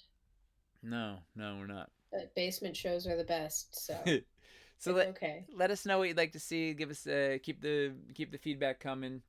No, we're not. but basement shows are the best, so So it's okay. let us know what you'd like to see. Give us keep the feedback coming.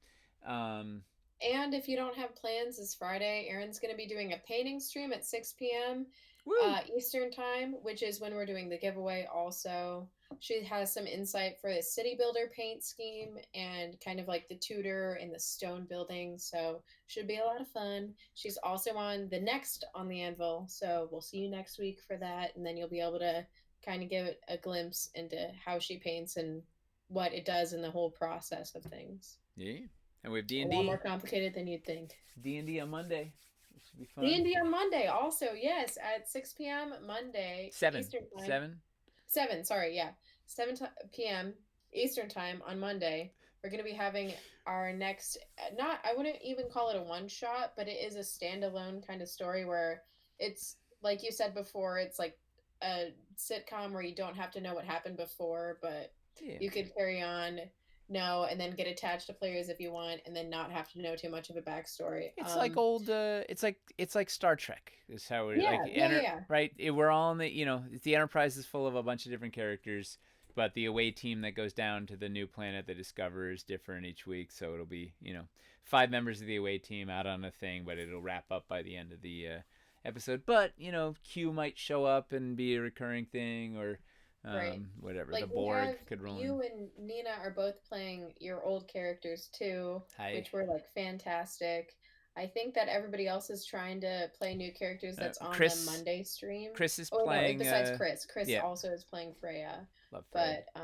Um, And if you don't have plans this Friday, Erin's going to be doing a painting stream at 6 p.m. Woo! Eastern time, which is when we're doing the giveaway also. She has some insight for the city builder paint scheme and kind of like the Tudor and the stone building. So should be a lot of fun. She's also on the next on the Anvil. So we'll see you next week for that. And then you'll be able to kind of give it a glimpse into how she paints and what it does in the whole process of things. Yeah, and we have A lot more complicated than you'd think. D&D on Monday. It should be fun. D&D on Monday also, yes, at 6 p.m. Monday 7. Eastern time. 7. 7, sorry, yeah. 7 p.m. Eastern time on Monday. We're going to be having our next, not, I wouldn't even call it a one shot, but it is a standalone kind of story where it's, like you said before, it's like a sitcom where you don't have to know what happened before, but Yeah. you could carry on, know, and then get attached to players if you want, and then not have to know too much of a backstory. It's like old. It's like Star Trek. Is how we Yeah. right. We're all in the Enterprise is full of a bunch of different characters, but the away team that goes down to the new planet they discover is different each week. So it'll be 5 members of the away team out on a thing, but it'll wrap up by the end of the episode. But Q might show up and be a recurring thing, or Right. whatever. Like The Borg could roll you in. and Nina are both playing your old characters too, Hi. which were like fantastic. I think that everybody else is trying to play new characters that's on Chris, the Monday stream. Chris is Oh playing. no, besides Chris. Chris yeah. also is playing Freya. Love Freya. But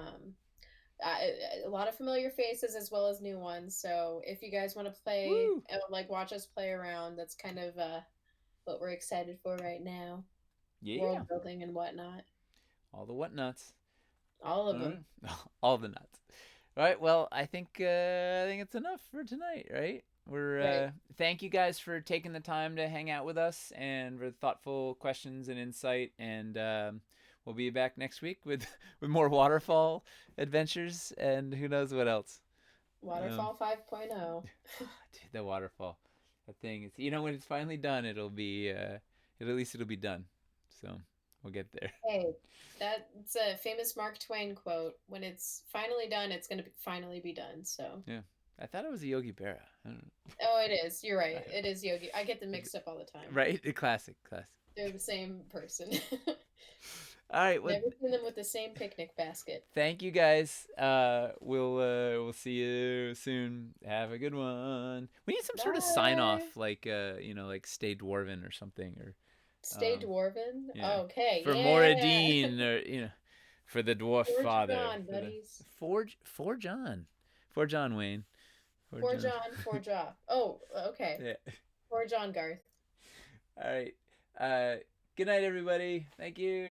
a lot of familiar faces as well as new ones. So if you guys want to play, like watch us play around, that's kind of what we're excited for right now. Yeah. World building and whatnot. All the whatnots. All of them. All the nuts. All right. Well, I think it's enough for tonight, right? we're Right. thank you guys for taking the time to hang out with us and for thoughtful questions and insight. And we'll be back next week with with more waterfall adventures and who knows what else. Um, Waterfall 5.0. Dude, the waterfall, that thing. It's when it's finally done, it'll be at least it'll be done. So we'll get there. Hey, that's a famous Mark Twain quote. When it's finally done, it's going to finally be done. So, Yeah, I thought it was a Yogi Berra. I don't oh, it is. You're right. know. It is Yogi. I get them mixed up all the time. Right? A classic, classic. They're the same person. All right. Well, Never seen them with the same picnic basket. thank you guys. We'll see you soon. Have a good one. We need some sort of sign Bye. off, like like stay dwarven or something, or Stay dwarven. yeah, Okay, for yeah. Moradine, or for the dwarf Forge father, on, for the buddies. for John, for John Wayne, for Forge John. on, forge off. Oh, okay. Yeah. Forge on, Garth. All right. Uh, good night, everybody. Thank you.